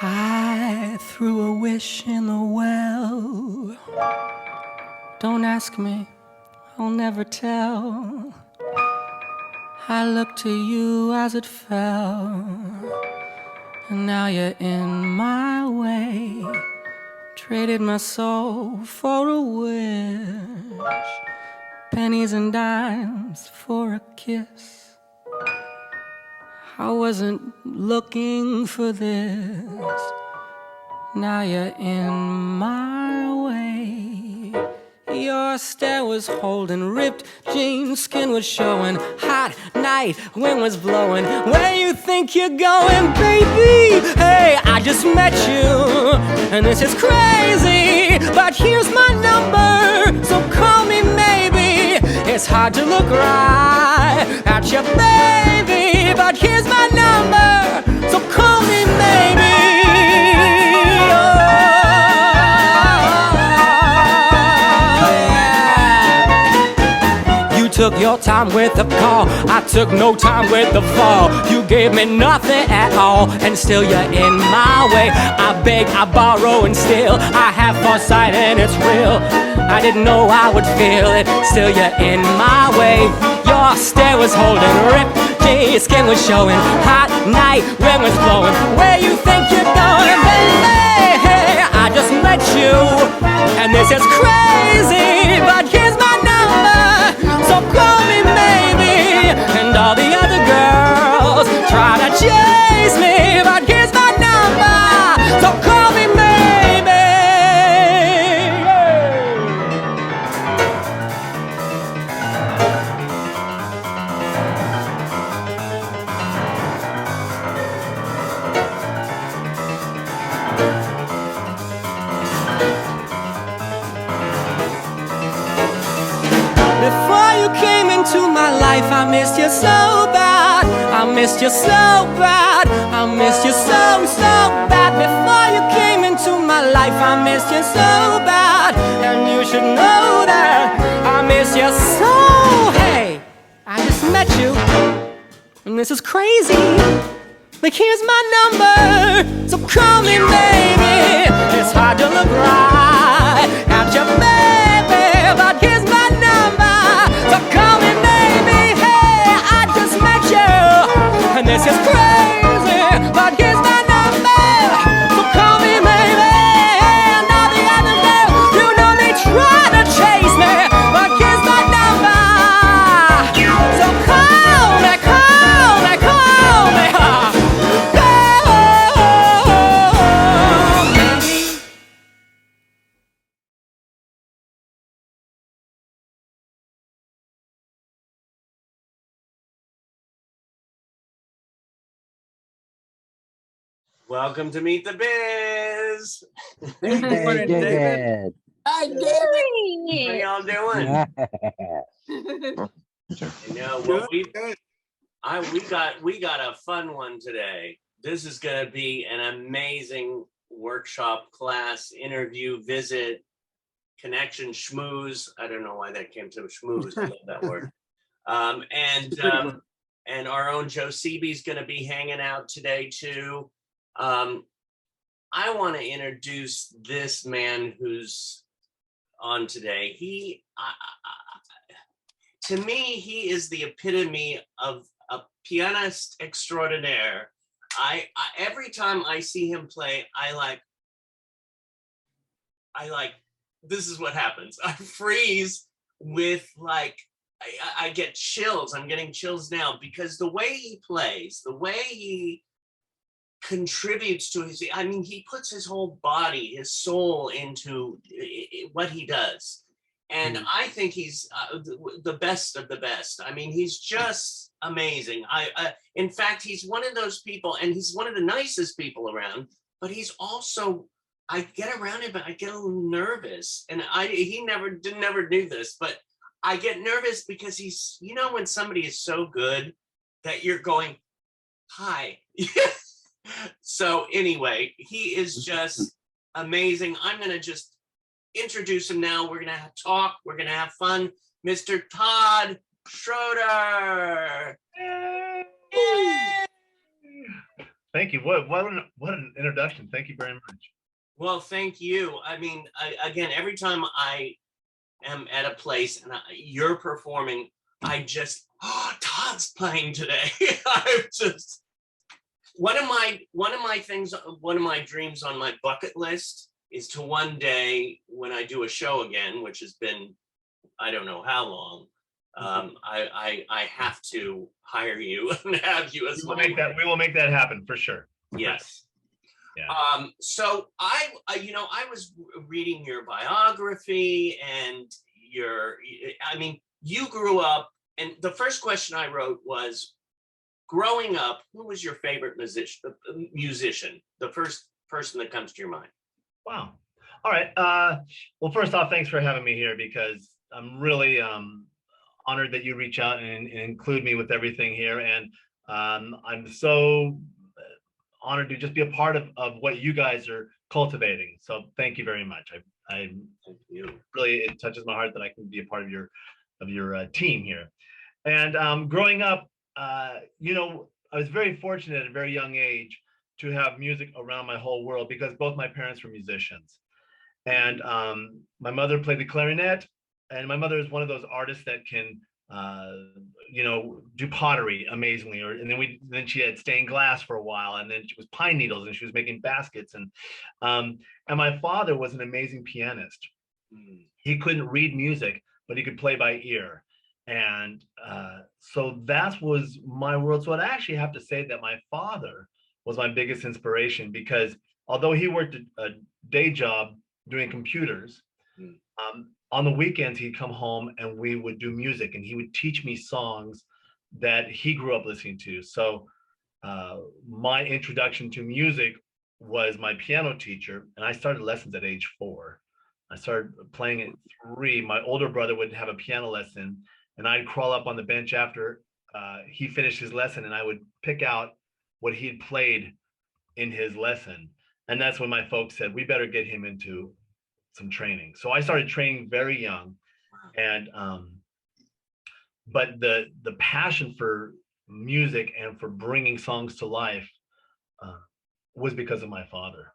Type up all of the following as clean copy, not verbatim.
I threw a wish in the well. Don't ask me, I'll never tell. I looked to you as it fell, and now you're in my way. Traded my soul for a wish, pennies and dimes for a kiss. I wasn't looking for this. Now you're in my way. Your stare was holding, ripped jeans, skin was showing. Hot night, wind was blowing. Where you think you're going, baby? Hey, I just met you, and this is crazy. But here's my number, so call me maybe. It's hard to look right at your baby, but here's my number, so call me maybe. Took your time with the call, I took no time with the fall. You gave me nothing at all, and still you're in my way. I beg, I borrow, and still I have foresight, and it's real. I didn't know I would feel it, still you're in my way. Your stare was holding, ripped jeans, skin was showing. Hot night, wind was blowing. Where you think you're going, baby? Hey, I just met you, and this is crazy, but here's my number, so call me maybe. And all the other girls try to chase me, but here's my number, so call me maybe. Before you came into my life, I missed you so bad. I missed you so bad. I missed you so, so bad. Before you came into my life, I missed you so bad. And you should know that I miss you so. Hey, I just met you, and this is crazy. Like, here's my number, so call me maybe. It's hard to look right at your baby, but here's my number, so call me maybe. Hey, I just met you, and this is crazy, but here's my number, so call me maybe. And all the other girls, you know they try to chase me, but here's my number, so call me, call me, call me. Welcome to Meet the Biz. Hey, David. Hi, David. How y'all doing? You know, well, we got a fun one today. This is going to be an amazing workshop, class, interview, visit, connection, schmooze. I don't know why that came to schmooze. I love that word. And our own Joe Seby's going to be hanging out today too. I want to introduce this man who's on today. To me, he is the epitome of a pianist extraordinaire. I every time I see him play, I like, this is what happens. I freeze with like, I get chills. I'm getting chills now because the way he plays, the way he contributes to his, I mean, he puts his whole body, his soul into what he does. And I think he's the best of the best. I mean, he's just amazing. In fact, he's one of those people, and he's one of the nicest people around, but he's also I get around it, but I get a little nervous. And he never knew this, but I get nervous because he's, you know, when somebody is so good that you're going, hi. So anyway, he is just amazing. I'm going to just introduce him now. We're going to talk. We're going to have fun. Mr. Todd Schroeder. Yay! Thank you. What an introduction. Thank you very much. Well, thank you. I mean, again, every time I am at a place and you're performing, I just, oh, Todd's playing today. I'm just, one of my dreams on my bucket list is to one day, when I do a show again, which has been, I don't know how long, I have to hire you and have you as we will make that happen for sure. Yes. Yeah. So I was reading your biography and you grew up, and the first question I wrote was, growing up, who was your favorite musician? The first person that comes to your mind. Wow. All right. Well, first off, thanks for having me here, because I'm really honored that you reach out and include me with everything here. And I'm so honored to just be a part of what you guys are cultivating. So thank you very much. I really, it touches my heart that I can be a part of your team here. And growing up, you know, I was very fortunate at a very young age to have music around my whole world, because both my parents were musicians. And my mother played the clarinet, and my mother is one of those artists that can you know, do pottery amazingly, and then she had stained glass for a while, and then she was pine needles, and she was making baskets. And my father was an amazing pianist. He couldn't read music, but he could play by ear. And so that was my world. So I'd actually have to say that my father was my biggest inspiration, because although he worked a day job doing computers, on the weekends he'd come home and we would do music, and he would teach me songs that he grew up listening to. So my introduction to music was my piano teacher, and I started lessons at age 4. I started playing at 3. My older brother would have a piano lesson, and I'd crawl up on the bench after he finished his lesson, and I would pick out what he had played in his lesson. And that's when my folks said, we better get him into some training. So I started training very young. And but the passion for music and for bringing songs to life was because of my father.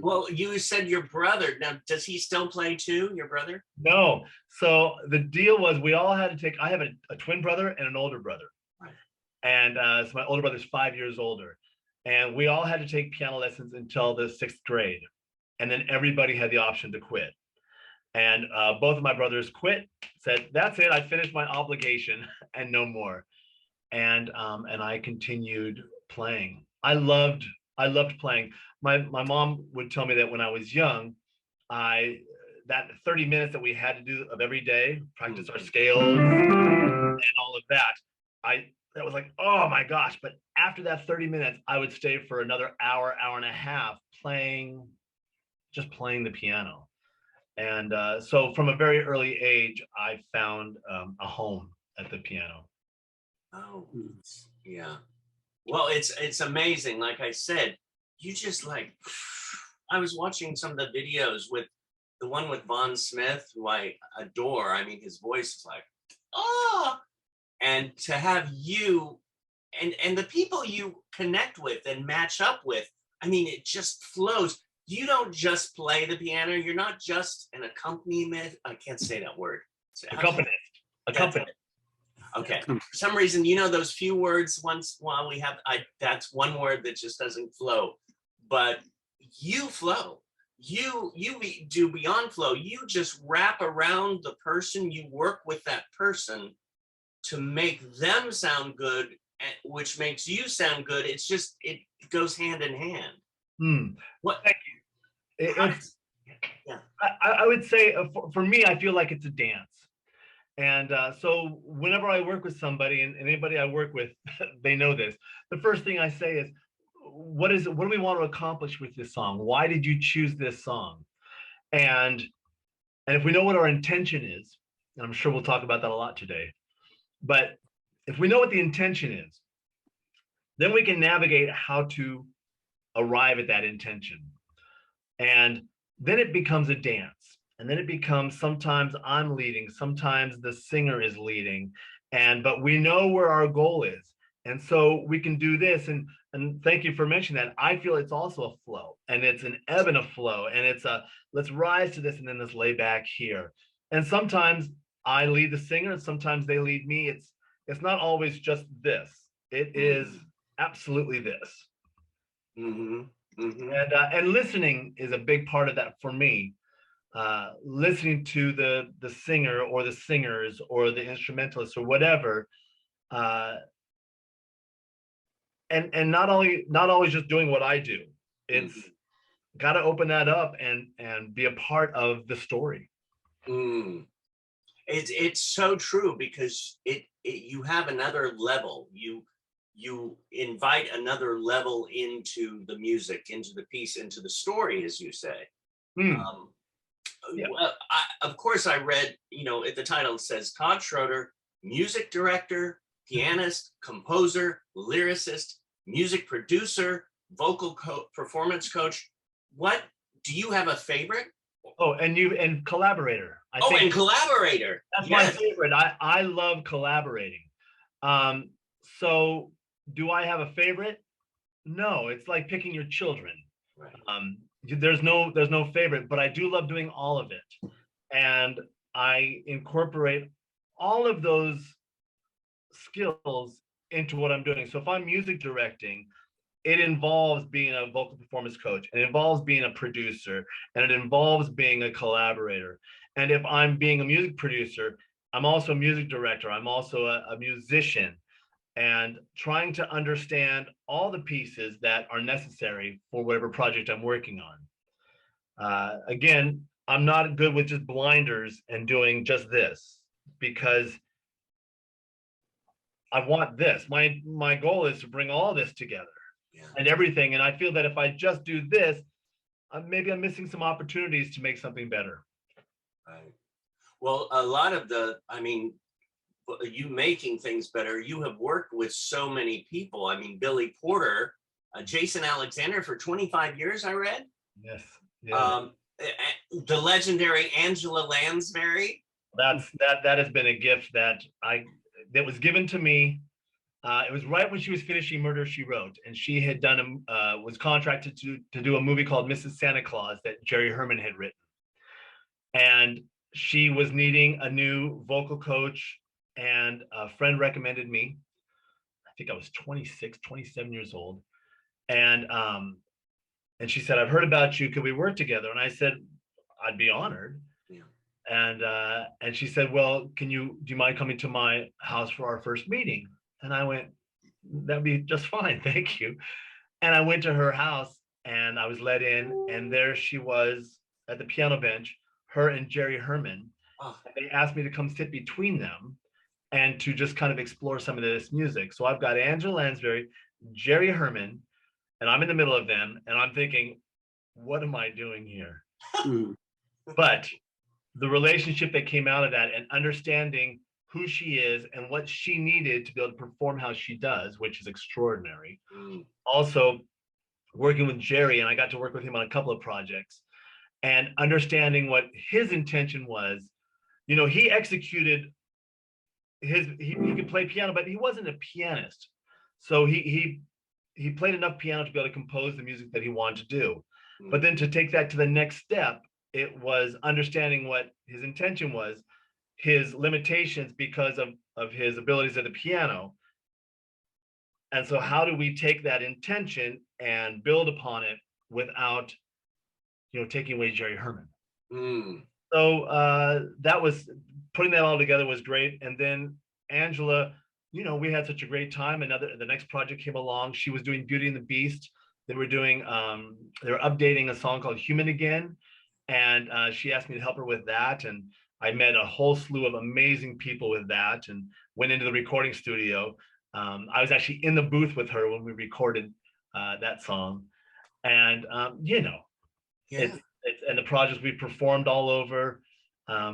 Well, you said your brother. Now, does he still play too, your brother? No. So the deal was, we all had to take, I have a twin brother and an older brother. Right. And so my older brother's 5 years older. And we all had to take piano lessons until the 6th grade. And then everybody had the option to quit. And both of my brothers quit, said, that's it, I finished my obligation and no more. And I continued playing. I loved playing. My mom would tell me that when I was young, that 30 minutes that we had to do of every day, practice our scales and all of that, that was like, oh my gosh. But after that 30 minutes, I would stay for another hour, hour and a half just playing the piano. And so from a very early age, I found a home at the piano. Oh, yeah. Well, it's amazing. Like I said, you just like, I was watching some of the videos with the one with Von Smith, who I adore. I mean, his voice is like, oh, and to have you and the people you connect with and match up with, I mean, it just flows. You don't just play the piano. You're not just an accompaniment. I can't say that word. Accompanist. Okay. For some reason, you know, those few words once while we have, that's one word that just doesn't flow, but you flow. You do beyond flow. You just wrap around the person, you work with that person to make them sound good, which makes you sound good. It's just, it goes hand in hand. What? Thank you. Yeah. I would say for me, I feel like it's a dance. And so whenever I work with somebody, and anybody I work with, they know this. The first thing I say is, what do we want to accomplish with this song? Why did you choose this song? And if we know what our intention is, and I'm sure we'll talk about that a lot today, but if we know what the intention is, then we can navigate how to arrive at that intention. And then it becomes a dance. And then it becomes, sometimes I'm leading, sometimes the singer is leading, but we know where our goal is. And so we can do this. And thank you for mentioning that. I feel it's also a flow, and it's an ebb and a flow. And it's a, let's rise to this and then let's lay back here. And sometimes I lead the singer and sometimes they lead me. It's not always just this. It is absolutely this. Mm-hmm. Mm-hmm. And listening is a big part of that for me. Listening to the singer or the singers or the instrumentalists or whatever, and not always just doing what I do. It's got to open that up and be a part of the story. It's so true, because you have another level. You invite another level into the music, into the piece, into the story, as you say. Yeah. Well, of course, I read, at the title it says Todd Schroeder, music director, pianist, composer, lyricist, music producer, performance coach. What, do you have a favorite? Oh, and collaborator. I think and collaborator. That's my favorite. I love collaborating. So do I have a favorite? No, it's like picking your children. Right. There's no favorite, but I do love doing all of it. And I incorporate all of those skills into what I'm doing. So if I'm music directing, it involves being a vocal performance coach, it involves being a producer, and it involves being a collaborator. And if I'm being a music producer, I'm also a music director, I'm also a musician, and trying to understand all the pieces that are necessary for whatever project I'm working on. Again, I'm not good with just blinders and doing just this, because I want this. My goal is to bring all this together. Yeah. And everything. And I feel that if I just do this, maybe I'm missing some opportunities to make something better. Right. Well, a lot of you making things better, you have worked with so many people. I mean, Billy Porter, Jason Alexander for 25 years, I read. Yes. Yeah. The legendary Angela Lansbury. That has been a gift that was given to me. It was right when she was finishing Murder, She Wrote, and she had was contracted to do a movie called Mrs. Santa Claus that Jerry Herman had written. And she was needing a new vocal coach, and a friend recommended me. I think I was 26, 27 years old. And she said, I've heard about you. Could we work together? And I said, I'd be honored. Yeah. And she said, well, do you mind coming to my house for our first meeting? And I went, that'd be just fine, thank you. And I went to her house and I was let in, and there she was at the piano bench, her and Jerry Herman. Oh. They asked me to come sit between them and to just kind of explore some of this music. So I've got Angela Lansbury, Jerry Herman, and I'm in the middle of them, and I'm thinking, what am I doing here? But the relationship that came out of that, and understanding who she is and what she needed to be able to perform how she does, which is extraordinary. Also working with Jerry, and I got to work with him on a couple of projects, and understanding what his intention was. He executed he could play piano, but he wasn't a pianist. So he played enough piano to be able to compose the music that he wanted to do. But then to take that to the next step, it was understanding what his intention was, his limitations because of his abilities at the piano. And so how do we take that intention and build upon it without, taking away Jerry Herman? So that was, putting that all together was great. And then Angela, we had such a great time. The next project came along. She was doing Beauty and the Beast. They were updating a song called Human Again. And she asked me to help her with that. And I met a whole slew of amazing people with that, and went into the recording studio. I was actually in the booth with her when we recorded that song. And you know, Yeah. it's and the projects we've performed all over.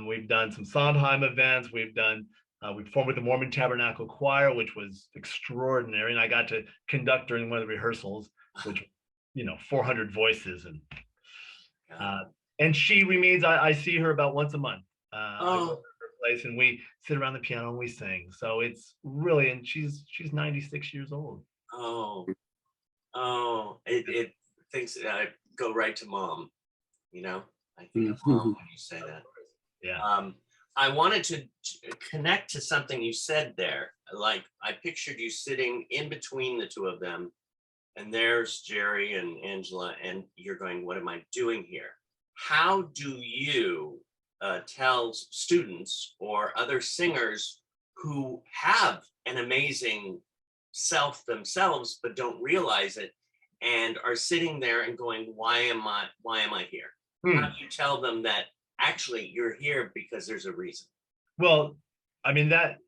We've done some Sondheim events. We performed with the Mormon Tabernacle Choir, which was extraordinary. And I got to conduct during one of the rehearsals, which, 400 voices. And she remains, I see her about once a month. I go to her place and we sit around the piano and we sing. So it's really, and she's 96 years old. It thinks I go right to mom, I think of mom when you say that. Yeah. I wanted to connect to something you said there. Like I pictured you sitting in between the two of them, and there's Jerry and Angela, and you're going, what am I doing here? How do you tell students or other singers who have an amazing self themselves, but don't realize it, and are sitting there and going, why am I here? How do you tell them that actually you're here because there's a reason? Well, I mean, that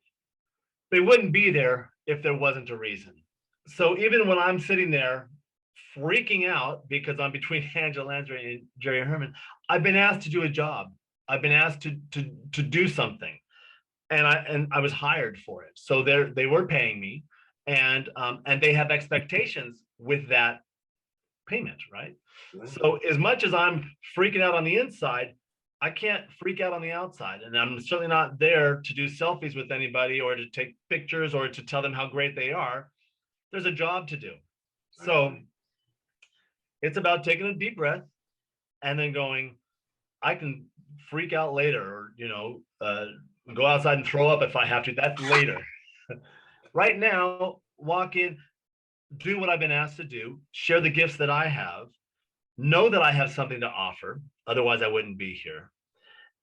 they wouldn't be there if there wasn't a reason. So even when I'm sitting there freaking out because I'm between Angela Lansbury and Jerry Herman, I've been asked to do a job. I've been asked to do something, and I was hired for it. So they were paying me, and they have expectations with that payment, right? So as much as I'm freaking out on the inside, I can't freak out on the outside. And I'm certainly not there to do selfies with anybody or to take pictures or to tell them how great they are. There's a job to do. So it's about taking a deep breath and then going, I can freak out later, or, go outside and throw up if I have to. That's later. Right now, walk in, do what I've been asked to do, share the gifts that I have, know that I have something to offer. Otherwise, I wouldn't be here.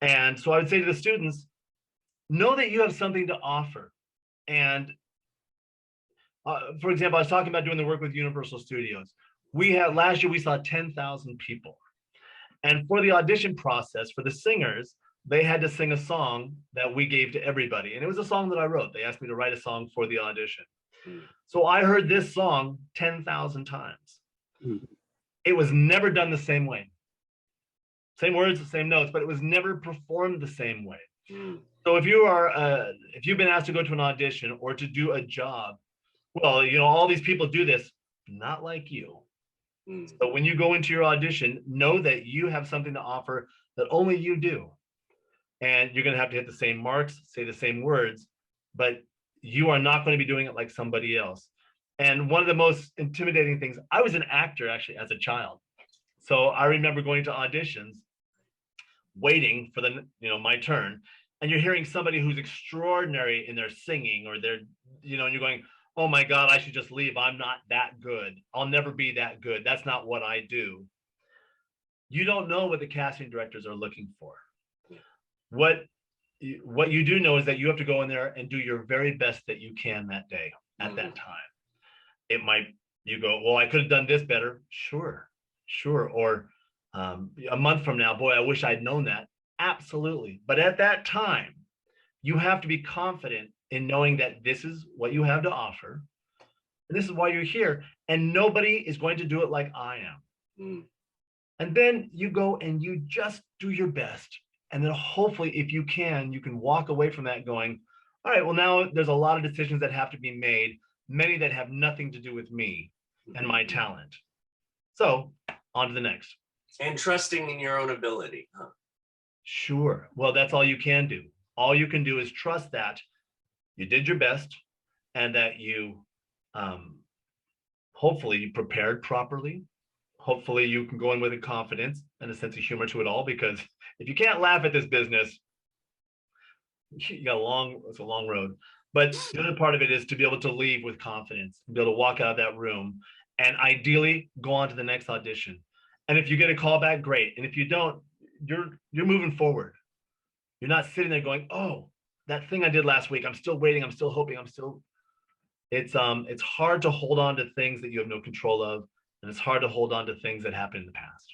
And so I would say to the students, know that you have something to offer. And for example, I was talking about doing the work with Universal Studios. Last year, we saw 10,000 people. And for the audition process, for the singers, they had to sing a song that we gave to everybody. And it was a song that I wrote. They asked me to write a song for the audition. So I heard this song 10,000 times. It was never done the same way. Same words, the same notes, but it was never performed the same way. So if you've been asked to go to an audition or to do a job, well, all these people do this, not like you. So when you go into your audition, know that you have something to offer that only you do. And you're going to have to hit the same marks, say the same words, but you are not going to be doing it like somebody else. And one of the most intimidating things, I was an actor actually as a child. So I remember going to auditions, waiting for my turn, and you're hearing somebody who's extraordinary in their singing or their, and you're going, oh my God, I should just leave. I'm not that good. I'll never be that good. That's not what I do. You don't know what the casting directors are looking for. What you do know is that you have to go in there and do your very best that you can that day at that time. You go, well, I could have done this better. Sure. Or a month from now, boy, I wish I'd known that. Absolutely. But at that time, you have to be confident in knowing that this is what you have to offer. And this is why you're here. And nobody is going to do it like I am. And then you go and you just do your best. And then hopefully, if you can walk away from that going, all right, well, now there's a lot of decisions that have to be made, many that have nothing to do with me and my talent. So on to the next. And trusting in your own ability, huh? Sure. Well, that's all you can do. All you can do is trust that you did your best and that you hopefully you prepared properly. Hopefully you can go in with a confidence and a sense of humor to it all, because if you can't laugh at this business, it's a long road. But the other part of it is to be able to leave with confidence, be able to walk out of that room and ideally go on to the next audition. And if you get a call back, great. And if you don't, you're moving forward. You're not sitting there going, oh, that thing I did last week, I'm still waiting, I'm still hoping, it's hard to hold on to things that you have no control of. And it's hard to hold on to things that happened in the past.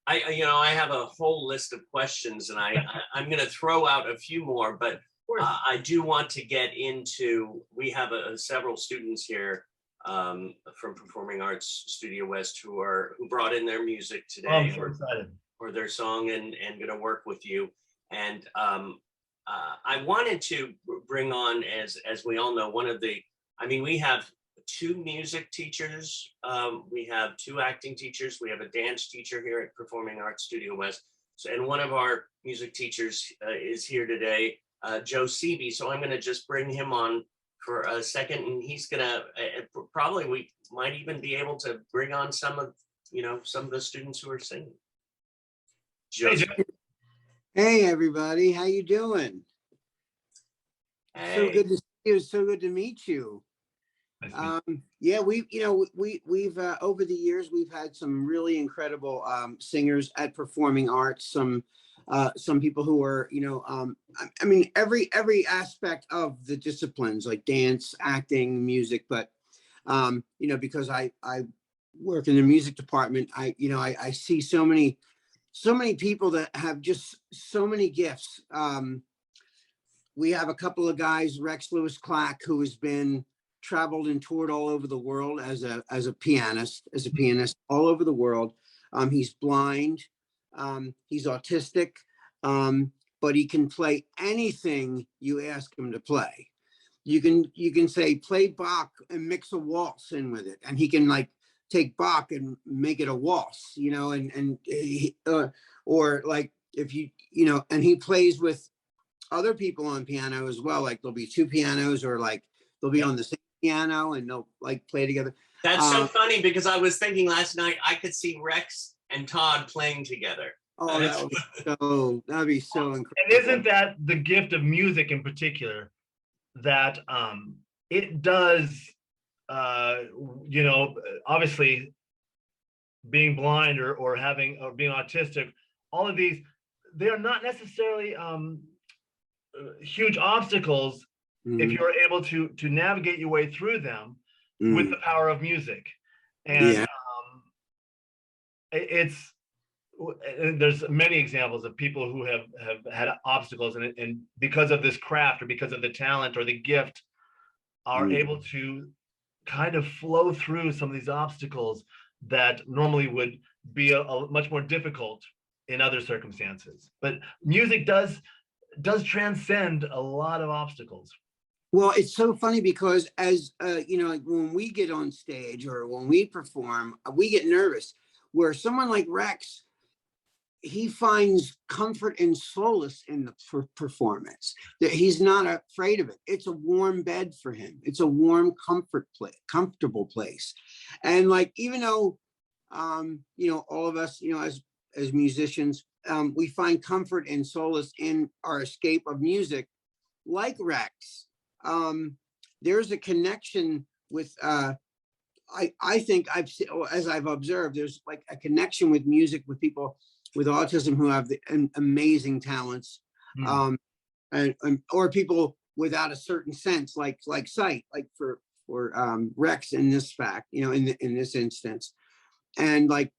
I have a whole list of questions, and I'm going to throw out a few more, but course. I do want to get into, we have several students here from Performing Arts Studio West who brought in their music Oh, I'm today so excited. or their song and going to work with you. And I wanted to bring on, as we all know, we have 2 music teachers, we have 2 acting teachers, we have a dance teacher here at Performing Arts Studio West. So, and one of our music teachers is here today, Joe Seavey. So I'm going to just bring him on for a second, and he's going to probably, we might even be able to bring on some of the students who are singing. Hey, Joe. Hey everybody, how you doing? Hey. So good to see you. So good to meet you. Yeah, we've over the years we've had some really incredible singers at Performing Arts. Some people who are every aspect of the disciplines like dance, acting, music. But because I work in the music department, I see so many people that have just so many gifts. We have a couple of guys, Rex Lewis Clack, who has been traveled and toured all over the world as a pianist all over the world. He's blind, he's autistic, but he can play anything you ask him to play. You can say play Bach and mix a waltz in with it, and he can like take Bach and make it a waltz, or like if and he plays with other people on piano as well. Like there'll be 2 pianos, or like they'll be on the same piano and they'll like play together. That's so funny, because I was thinking last night I could see Rex and Todd playing together. Oh, that'd be so incredible. And isn't that the gift of music in particular, that it does, obviously being blind or being autistic, all of these, they are not necessarily huge obstacles if you're able to navigate your way through them with the power of music. And there's many examples of people who have had obstacles, and because of this craft or because of the talent or the gift are able to kind of flow through some of these obstacles that normally would be a much more difficult in other circumstances. But music does transcend a lot of obstacles. Well, it's so funny because as when we get on stage or when we perform, we get nervous. Where someone like Rex, he finds comfort and solace in the performance. That he's not afraid of it. It's a warm bed for him. It's a warm, comfortable place. And like, even though, all of us, as musicians, we find comfort and solace in our escape of music. Like Rex, there's a connection with. I think as I've observed, there's like a connection with music with people with autism who have amazing talents, or people without a certain sense, like sight, like for Rex in this fact, in this instance. And like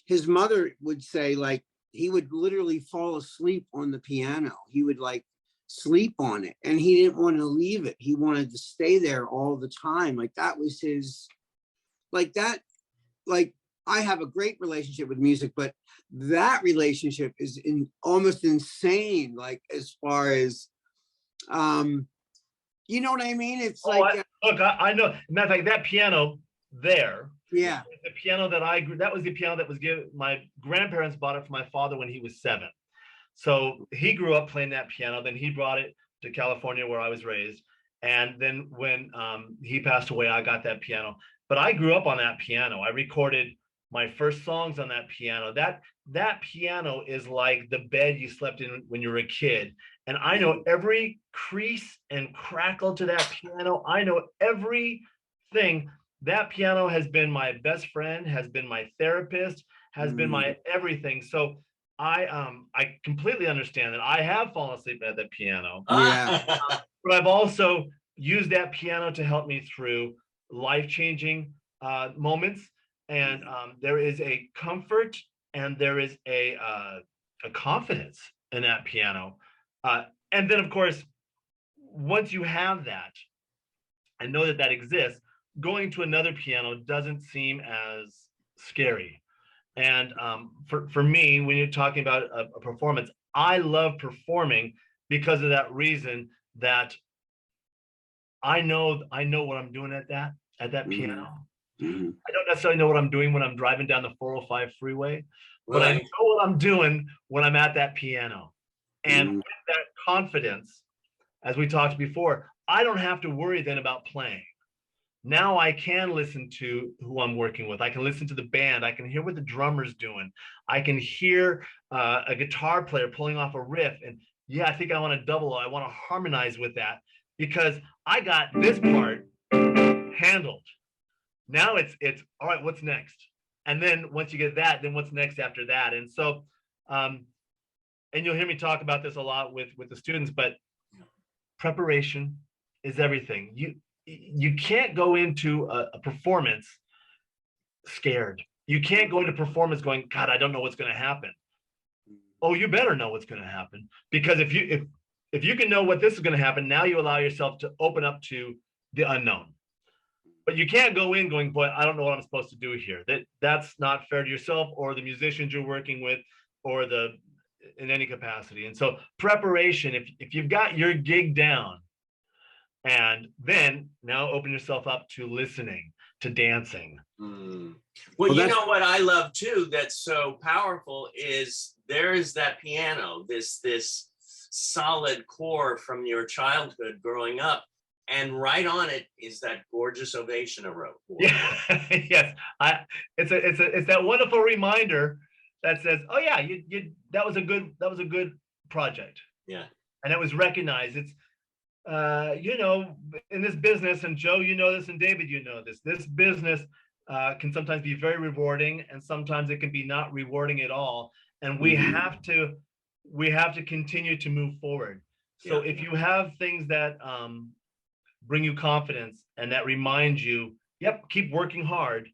his mother would say, like he would literally fall asleep on the piano. He would like sleep on it, and he didn't want to leave it. He wanted to stay there all the time. Like that was his, like that, like I have a great relationship with music, but that relationship is almost insane. Like as far as, you know what I mean? It's I know. Matter of fact, that piano there. Yeah. The piano that was the piano that was given. My grandparents bought it for my father when he was 7. So he grew up playing that piano. Then he brought it to California where I was raised. And then when he passed away, I got that piano. But I grew up on that piano. I recorded my first songs on that piano. That piano is like the bed you slept in when you were a kid. And I know every crease and crackle to that piano. I know everything. That piano has been my best friend, has been my therapist, has been my everything. So I completely understand that. I have fallen asleep at the piano. Yeah. But I've also used that piano to help me through life-changing moments. And there is a comfort and there is a confidence in that piano. And then, of course, once you have that and know that that exists, going to another piano doesn't seem as scary. And for me, when you're talking about a performance, I love performing because of that reason, that I know what I'm doing at that piano. Mhm. I don't necessarily know what I'm doing when I'm driving down the 405 freeway, but I Right. know what I'm doing when I'm at that piano. And Mhm. with that confidence, as we talked before, I don't have to worry then about playing. Now I can listen to who I'm working with. I can listen to the band. I can hear what the drummer's doing. I can hear a guitar player pulling off a riff. And yeah, I think I want to double. I want to harmonize with that because I got this part handled. Now it's all right. What's next? And then once you get that, then what's next after that? And so, and you'll hear me talk about this a lot with the students, but preparation is everything. You can't go into a performance scared. You can't go into performance going, God, I don't know what's going to happen. Oh, you better know what's going to happen, because if you can know what this is going to happen, now you allow yourself to open up to the unknown. But you can't go in going, boy, I don't know what I'm supposed to do here. That's not fair to yourself or the musicians you're working with, or in any capacity. And so preparation, if you've got your gig down, and then now open yourself up to listening, to dancing. Well, Well, you that's- know what I love too, that's so powerful, is there is that piano, this solid core from your childhood growing up, and right on it is that gorgeous ovation I wrote. Yeah, yes. It's that wonderful reminder that says, oh yeah, that was a good project. Yeah. And it was recognized. It's in this business, and Joe, you know this, and David, you know this business can sometimes be very rewarding, and sometimes it can be not rewarding at all. And we have to continue to move forward. So if you have things that bring you confidence and that remind you, yep, keep working hard,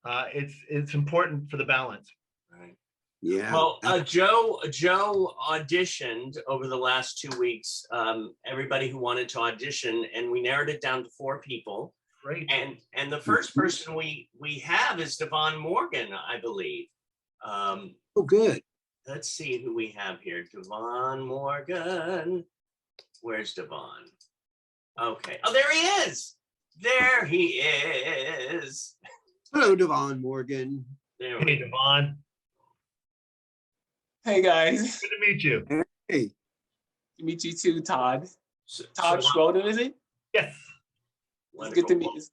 it's important for the balance. Right. Yeah. Well, Joe auditioned over the last 2 weeks. Everybody who wanted to audition, and we narrowed it down to 4 people. Great. And the first person we have is Devon Morgan, I believe. Oh, good. Let's see who we have here. Devon Morgan. Where's Devon? Okay. Oh, there he is. There he is. Hello, Devon Morgan. There Hey, we go. Devon. Hey guys, Good to meet you. Hey. meet you too, Todd. So- Todd so Schroeder, is it? Yes. It's good to meet. wonderful. It's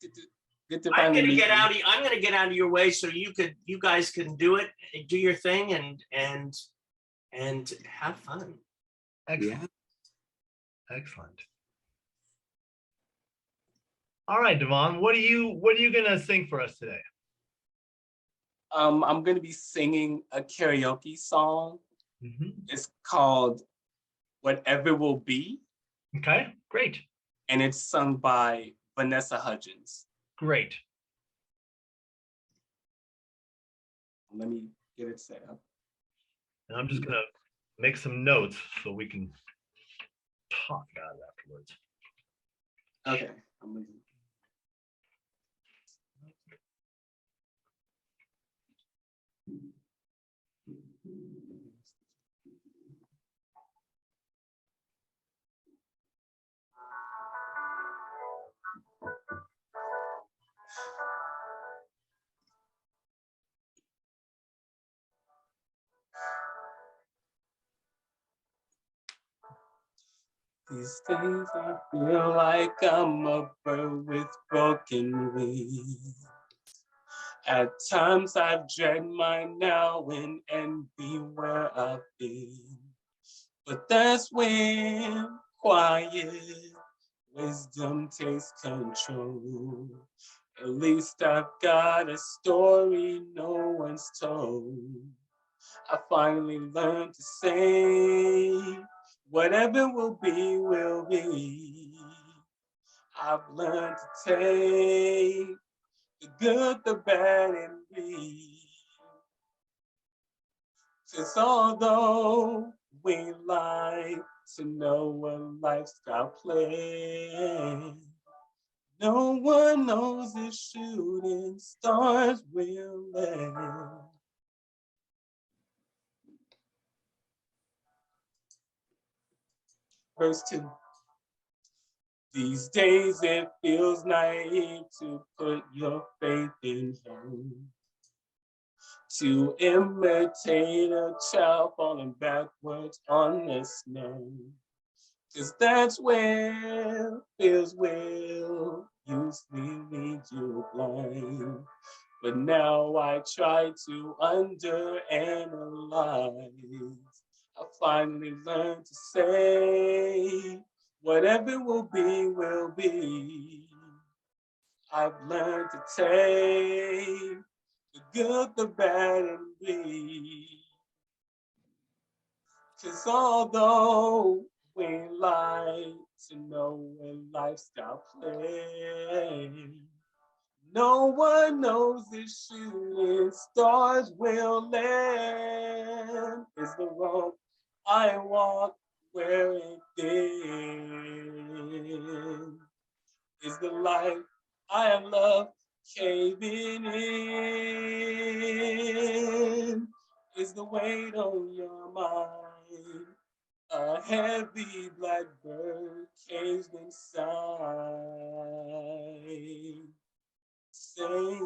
good to I'm finally gonna meet get you. out of. I'm gonna get out of your way so you guys can do it, do your thing, and have fun. Excellent. Yeah. Excellent. All right, Devon, what are you gonna sing for us today? I'm gonna be singing a karaoke song. Mhm. It's called "Whatever Will Be," Okay, great. and it's sung by Vanessa Hudgens. Great. Let me get it set up. And I'm just gonna make some notes so we can talk about it afterwards. Okay. I'm gonna... These days I feel like I'm a bird with broken wings. At times I've dragged my now and envy where I've been. But that's when quiet wisdom takes control. At least I've got a story no one's told. I finally learned to say, whatever will be, will be. I've learned to take the good, the bad, and me. 'Cause although we like to know what life's got planned. No one knows if shooting stars will land. Verse 2. These days it feels naive to put your faith in him, to imitate a child falling backwards on the snow. 'Cause that's where fears will usually lead you blind. But now I try to underanalyze. I finally learned to say, whatever will be, will be. I've learned to take the good, the bad, and bleed. 'Cause although we like to know when life's got planned, no one knows if shooting stars will land. Is the road I walk where it ends? Is the life I have loved caving in? Is the weight on your mind a heavy blackbird caged inside? Say,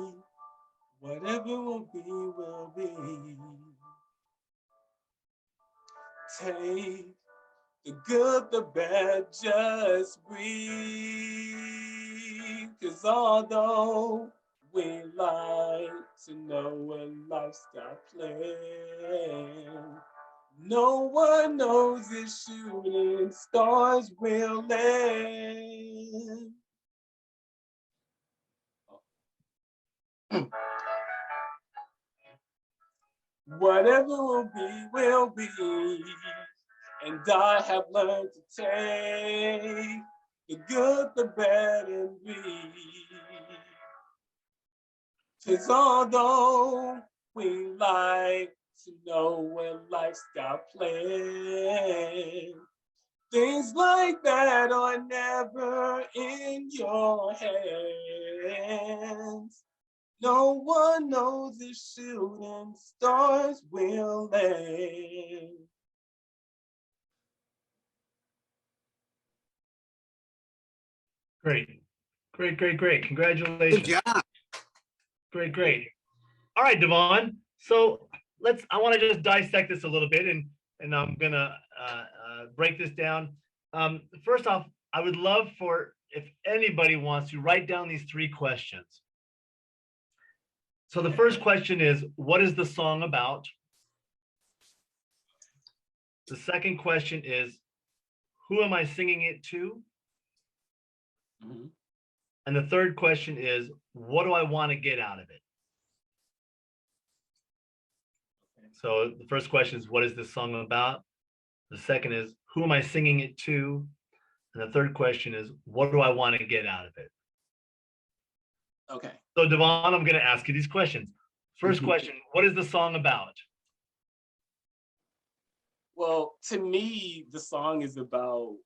whatever will be, will be. Take the good, the bad, just breathe. 'Cause although we like to know when life's got planned, no one knows if shooting stars will land. Whatever will be, and I have learned to take the good, the bad, and breathe. 'Cause although we like to know when life's got planned, things like that are never in your hands. No one knows if shooting stars will land. Great, great, great, great. Good Congratulations. job. Great, great. All right, Devon. So I want to just dissect this a little bit, and I'm gonna break this down. First off, I would love for if anybody wants to write down these 3 questions. So the first question is, what is the song about? The second question is, who am I singing it to? Mhm. And the third question is, what do I want to get out of it? So the first question is, what is this song about? The second is, who am I singing it to? And the third question is, what do I want to get out of it? Okay. So Devon, I'm going to ask you these questions. First question, what is the song about? Well, to me, the song is about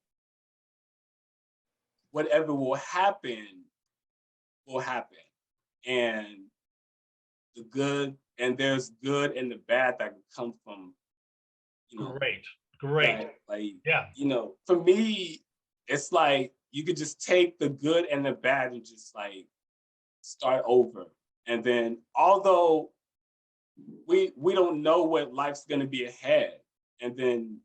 whatever will happen. And the good, and there's good and the bad that can come from, Great, great. that, like, Yeah. For me, it's like you could just take the good and the bad and just like start over. And then although we don't know what life's gonna be ahead, and then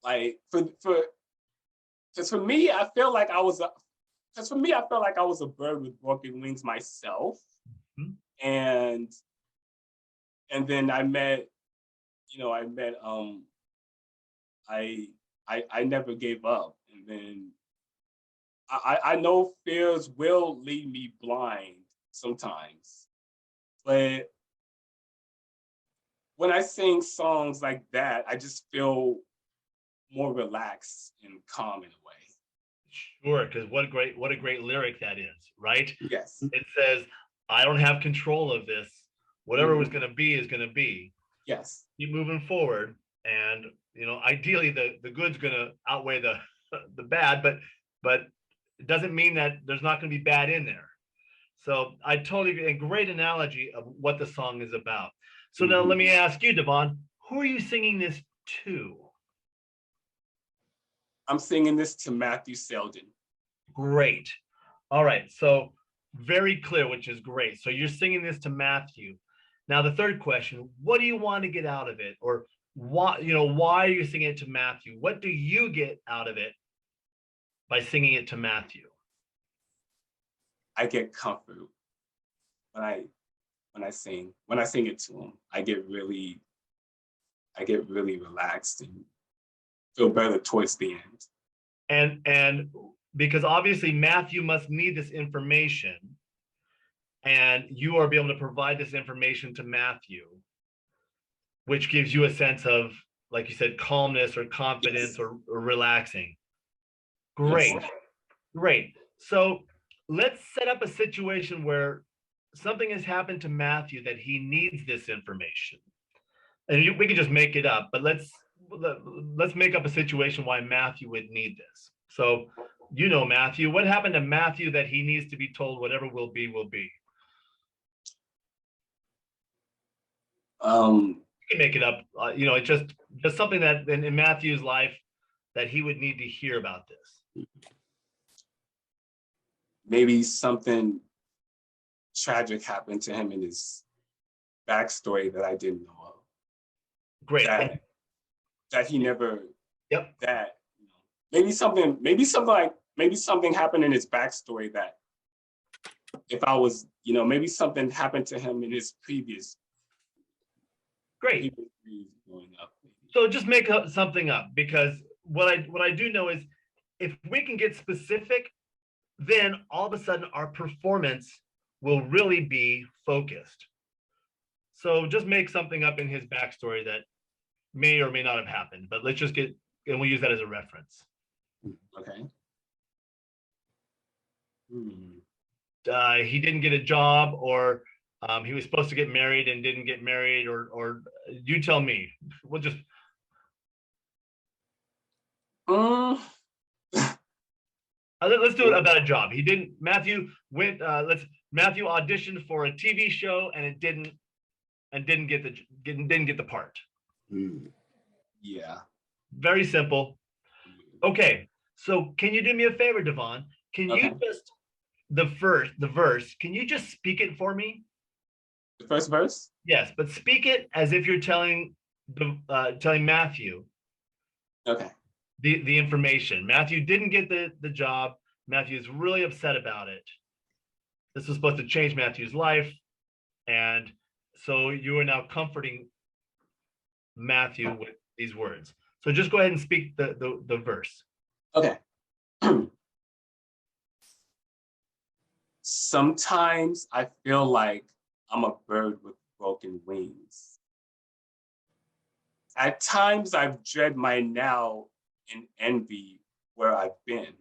like because for me, I feel like I was a bird with broken wings myself. Mhm. And then I never gave up. And then I know fears will lead me blind sometimes, but when I sing songs like that, I just feel more relaxed and calm in a way. Sure, because what a great lyric that is, right? Yes. It says, I don't have control of this. Whatever was going to be is going to be. Yes. keep moving forward, and ideally the good's gonna outweigh the the bad, but it doesn't mean that there's not gonna be bad in there. So I totally agree. A great analogy of what the song is about. So now let me ask you, Devon, who are you singing this to? I'm singing this to Matthew Selden. Great. All right. So very clear, which is great. So you're singing this to Matthew. Now the third question, what do you want to get out of it? Or why are you singing it to Matthew? What do you get out of it by singing it to Matthew? I get comfort when I sing it to him. I get really relaxed and feel better towards the end. And because obviously Matthew must need this information, and you are able to provide this information to Matthew, which gives you a sense of, like you said, calmness or confidence, Yes. or relaxing. Great. Yes. Great. So let's set up a situation where something has happened to Matthew that he needs this information. And we can just make it up, but let's make up a situation why Matthew would need this. So, Matthew, what happened to Matthew that he needs to be told whatever will be, will be? You can make it up. It's just something that in Matthew's life that he would need to hear about this. Maybe something tragic happened to him in his backstory that I didn't know of. Great. That he never. Yep. That maybe something happened in his backstory that if I was, maybe something happened to him in his previous. Great. Growing up. So just make something up, because what I do know is if we can get specific, then all of a sudden our performance will really be focused. So just make something up in his backstory that may or may not have happened, but let's just and we'll use that as a reference. Okay. He didn't get a job, or he was supposed to get married and didn't get married, or you tell me. We'll just. Let's do it about a job. Matthew auditioned for a TV show and didn't get the part. Yeah. Very simple. Okay, so can you do me a favor, Devon? Can you just the verse? Can you just speak it for me? The first verse? Yes, but speak it as if you're telling Matthew. Okay. The information. Matthew didn't get the job. Matthew's really upset about it. This was supposed to change Matthew's life, and so you are now comforting Matthew with these words. So just go ahead and speak the verse. Okay. Sometimes I feel like I'm a bird with broken wings. At times I've dread my now and envy where I've been.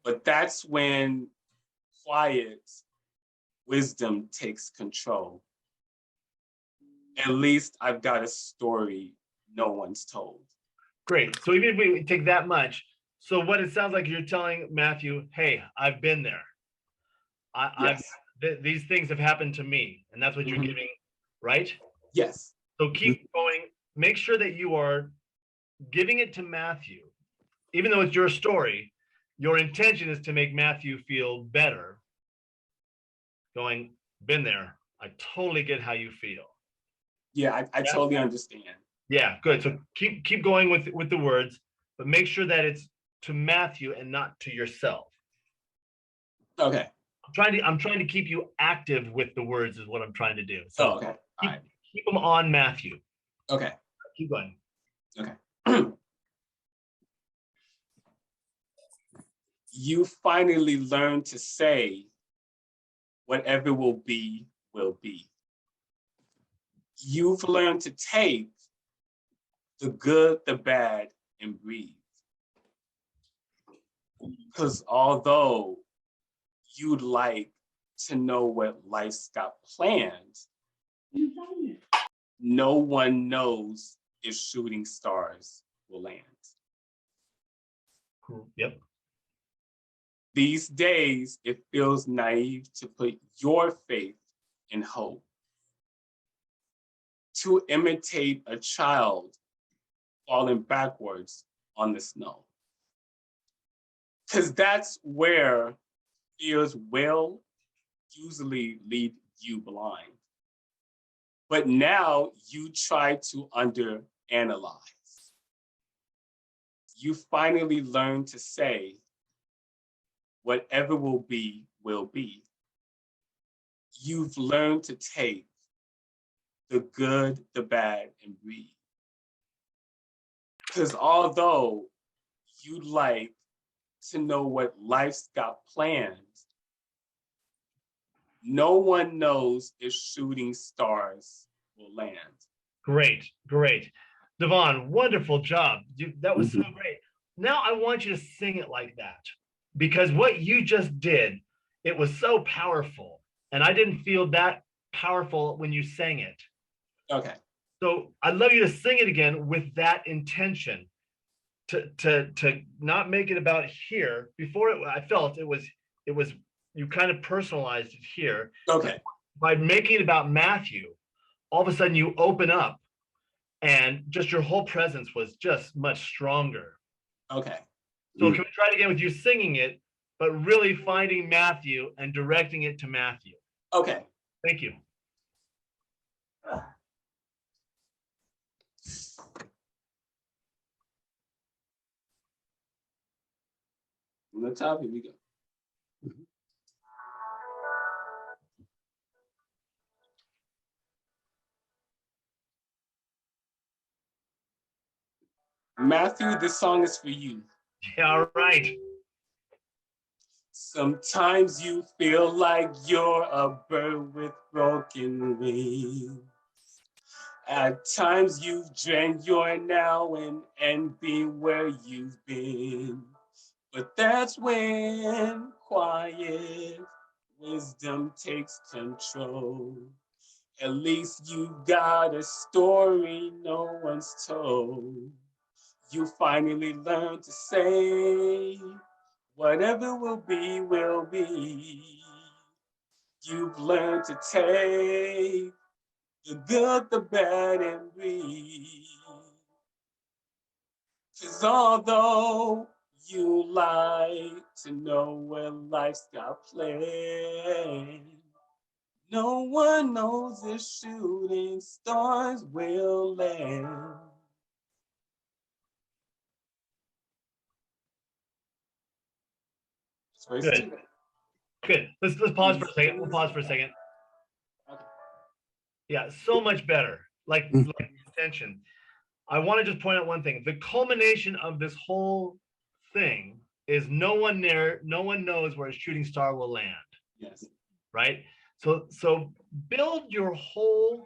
But that's when quiet wisdom takes control. At least I've got a story no one's told. Great. So even if we take that much, so what it sounds like you're telling Matthew, hey, I've been there. Yes. These things have happened to me, and that's what you're giving, right? Yes. So keep going. Make sure that you are giving it to Matthew, even though it's your story. Your intention is to make Matthew feel better. Going, been there. I totally get how you feel. Yeah, I totally understand. Yeah, good. So keep going with the words, but make sure that it's to Matthew and not to yourself. Okay. I'm trying to keep you active with the words is what I'm trying to do. So okay. Keep them on Matthew. Okay. Keep going. Okay. You finally learn to say, whatever will be, will be. You've learned to take the good, the bad, and breathe. Because although you'd like to know what life's got planned, no one knows if shooting stars will land. Yep. These days, it feels naive to put your faith in hope, to imitate a child falling backwards on the snow. Because that's where fears will usually lead you blind. But now you try to underanalyze. You finally learn to say, whatever will be, will be. You've learned to take the good, the bad, and breathe. Because although you'd like to know what life's got planned, no one knows if shooting stars will land. Great, great. Devon, wonderful job. That was so great. Now I want you to sing it like that, because what you just did, it was so powerful. And I didn't feel that powerful when you sang it. Okay. So I'd love you to sing it again with that intention, to not make it about here. Before I felt it was you kind of personalized it here. Okay. By making it about Matthew, all of a sudden you open up and just your whole presence was just much stronger. Okay. So can we try it again with you singing it, but really finding Matthew and directing it to Matthew? Okay. Thank you. From the top, here we go. Matthew, this song is for you. Yeah, all right. Sometimes you feel like you're a bird with broken wings. At times you've drained your now and envy where you've been. But that's when quiet wisdom takes control. At least you got a story no one's told. You finally learn to say, whatever will be, will be. You've learned to take the good, the bad, and breathe. 'Cause although you like to know where life's got planned, no one knows if shooting stars will land. Good. Good. Let's pause for a second. We'll pause for a second. Okay. Yeah, so much better. Like intention. I want to just point out one thing. The culmination of this whole thing is no one knows where a shooting star will land. Yes. Right? So build your whole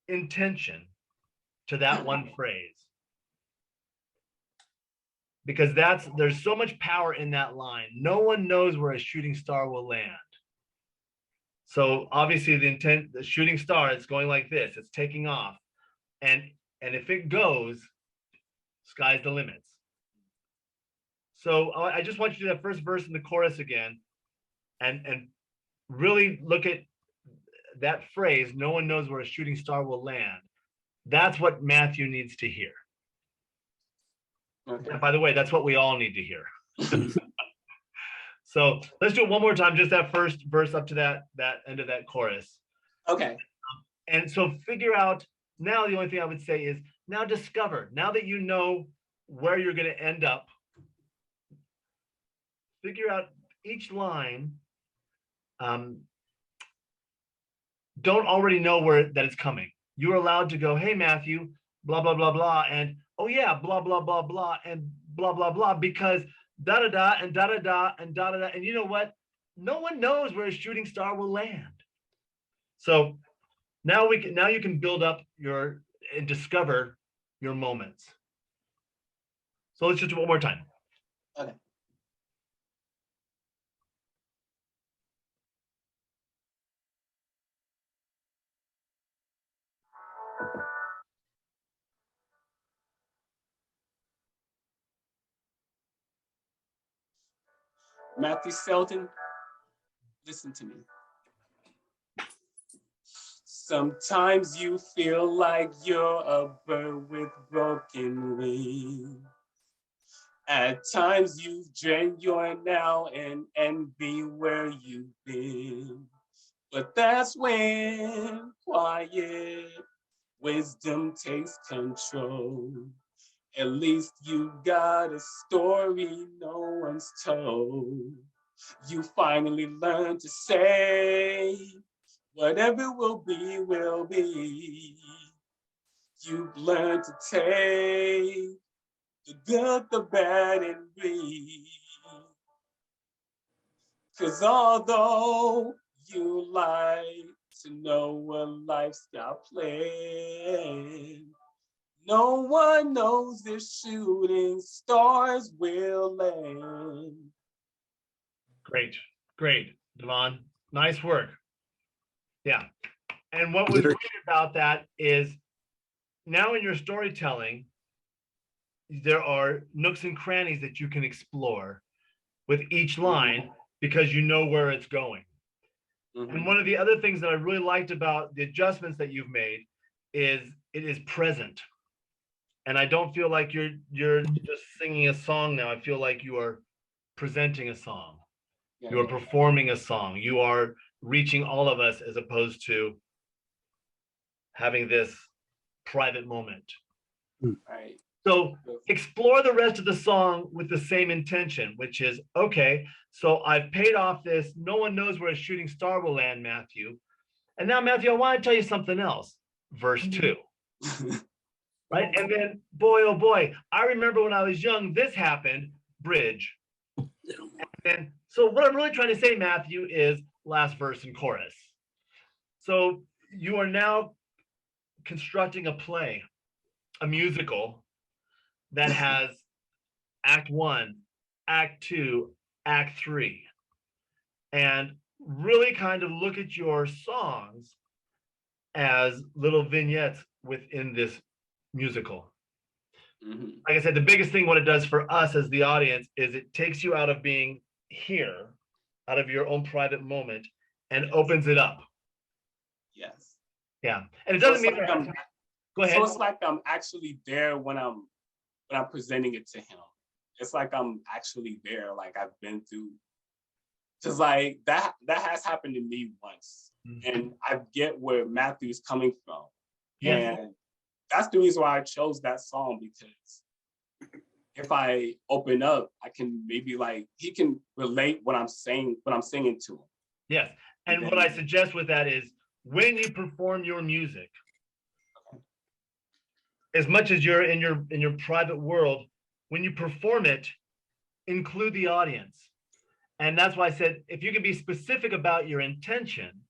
intention to that one phrase. Because there's so much power in that line. No one knows where a shooting star will land. So obviously the shooting star is going like this, it's taking off. And if it goes, sky's the limits. So I just want you to do that first verse in the chorus again and really look at that phrase, no one knows where a shooting star will land. That's what Matthew needs to hear. Okay. And by the way, that's what we all need to hear. So let's do it one more time, just that first verse up to that end of that chorus. Okay. And so figure out, now the only thing I would say is, now discover, now that you know where you're going to end up, figure out each line. Don't already know that it's coming. You're allowed to go, hey, Matthew, blah, blah, blah, blah. And, oh, yeah, blah, blah, blah, blah, and blah, blah, blah, because da, da, da, and da, da, da, and da, da, da. And you know what? No one knows where a shooting star will land. So now you can build up and discover your moments. So let's just do it one more time. Okay. Matthew Selden, listen to me. Sometimes you feel like you're a bird with broken wings. At times you've drained your now and envy where you've been. But that's when quiet wisdom takes control. At least you got a story no one's told. You finally learn to say, whatever will be, will be. You've learned to take the good, the bad, and breathe. 'Cause although you like to know what life's got planned, no one knows if shooting stars will land. Great, great, Devon. Nice work. Yeah. And what was great about that is now in your storytelling, there are nooks and crannies that you can explore with each line because you know where it's going. And one of the other things that I really liked about the adjustments that you've made is it is present. And I don't feel like you're just singing a song now. I feel like you are presenting a song. Yeah. You are performing a song. You are reaching all of us as opposed to having this private moment. Right. So explore the rest of the song with the same intention, which is, okay, so I've paid off this. No one knows where a shooting star will land, Matthew. And now, Matthew, I want to tell you something else. Verse 2. Right? And then, boy, oh boy, I remember when I was young, this happened, bridge. And so what I'm really trying to say, Matthew, is last verse and chorus. So you are now constructing a play, a musical that has act 1, act 2, act 3. And really kind of look at your songs as little vignettes within this musical. Like I said, the biggest thing what it does for us as the audience is it takes you out of being here, out of your own private moment, and opens it up. Yes. Yeah. And it doesn't mean like go ahead. So it's like I'm actually there when I'm presenting it to him. It's like I'm actually there, like I've been through. Cause like that has happened to me once. And I get where Matthew's coming from. Yes. And that's the reason why I chose that song, because if I open up, I can maybe like, he can relate what I'm saying, what I'm singing to him. Yes. And what I suggest with that is when you perform your music, as much as you're in your private world, when you perform it, include the audience. And that's why I said, if you can be specific about your intention,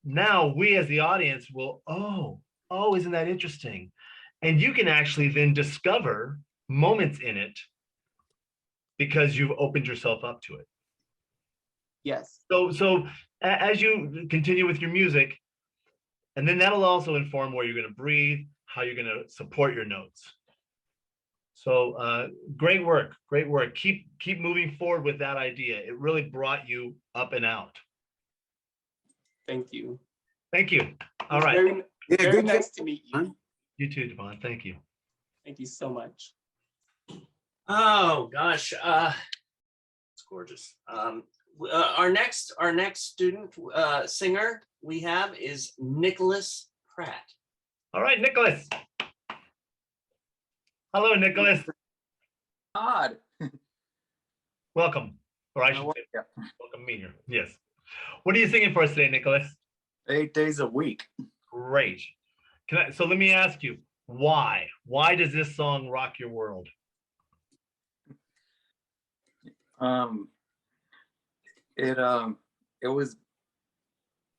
now we as the audience will, oh, isn't that interesting? And you can actually then discover moments in it because you've opened yourself up to it. Yes. So as you continue with your music, and then that'll also inform where you're going to breathe, how you're going to support your notes. So great work. Keep moving forward with that idea. It really brought you up and out. Thank you. Thank you. All right. Very nice to meet you. You too, Devon. Thank you. Thank you so much. Oh gosh, it's gorgeous. Our next student singer we have is Nicholas Pratt. All right, Nicholas. Hello, Nicholas. Todd. Welcome, or I should say, welcome me here. Yes. What are you singing for us today, Nicholas? 8 days a week. Great. So let me ask you, why? Why does this song rock your world?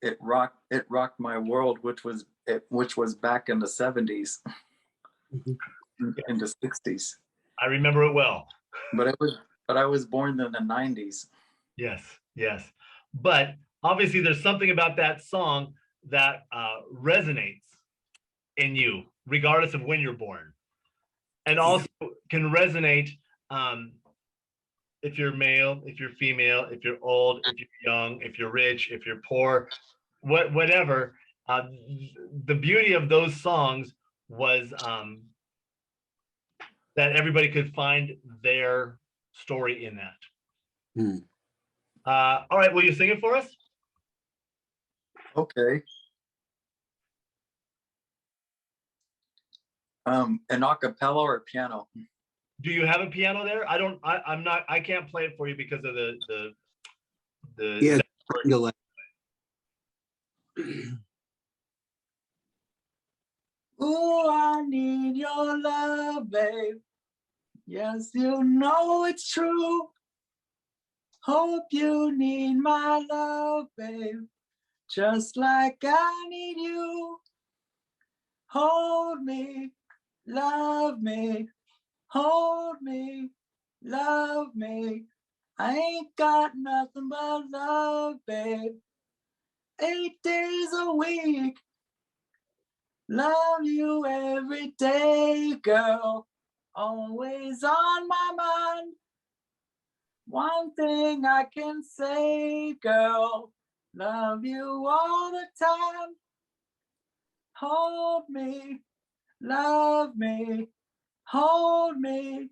It rocked my world, which was back in the 70s, in the 60s. I remember it well. But I was born in the 90s. Yes. But obviously there's something about that song that resonates in you, regardless of when you're born, and also can resonate if you're male, if you're female, if you're old, if you're young, if you're rich, if you're poor, whatever. The beauty of those songs was that everybody could find their story in that. All right, will you sing it for us? Okay. An acapella or piano? Do you have a piano there? I can't play it for you because of the Yeah. delay. Ooh, I need your love, babe. Yes, you know it's true. Hope you need my love, babe. Just like I need you. Hold me, love me, hold me, love me. I ain't got nothing but love, babe. 8 days a week. Love you every day, girl. Always on my mind. One thing I can say, girl. Love you all the time. Hold me, love me, hold me,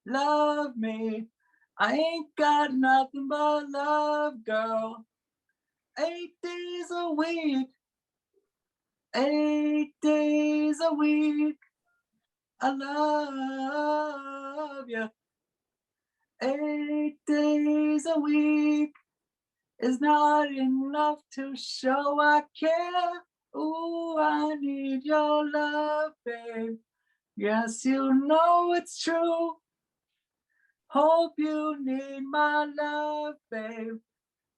love me. I ain't got nothing but love, girl. 8 days a week. 8 days a week. I love you. 8 days a week is not enough to show I care. Ooh, I need your love, babe. Yes, you know it's true. Hope you need my love, babe.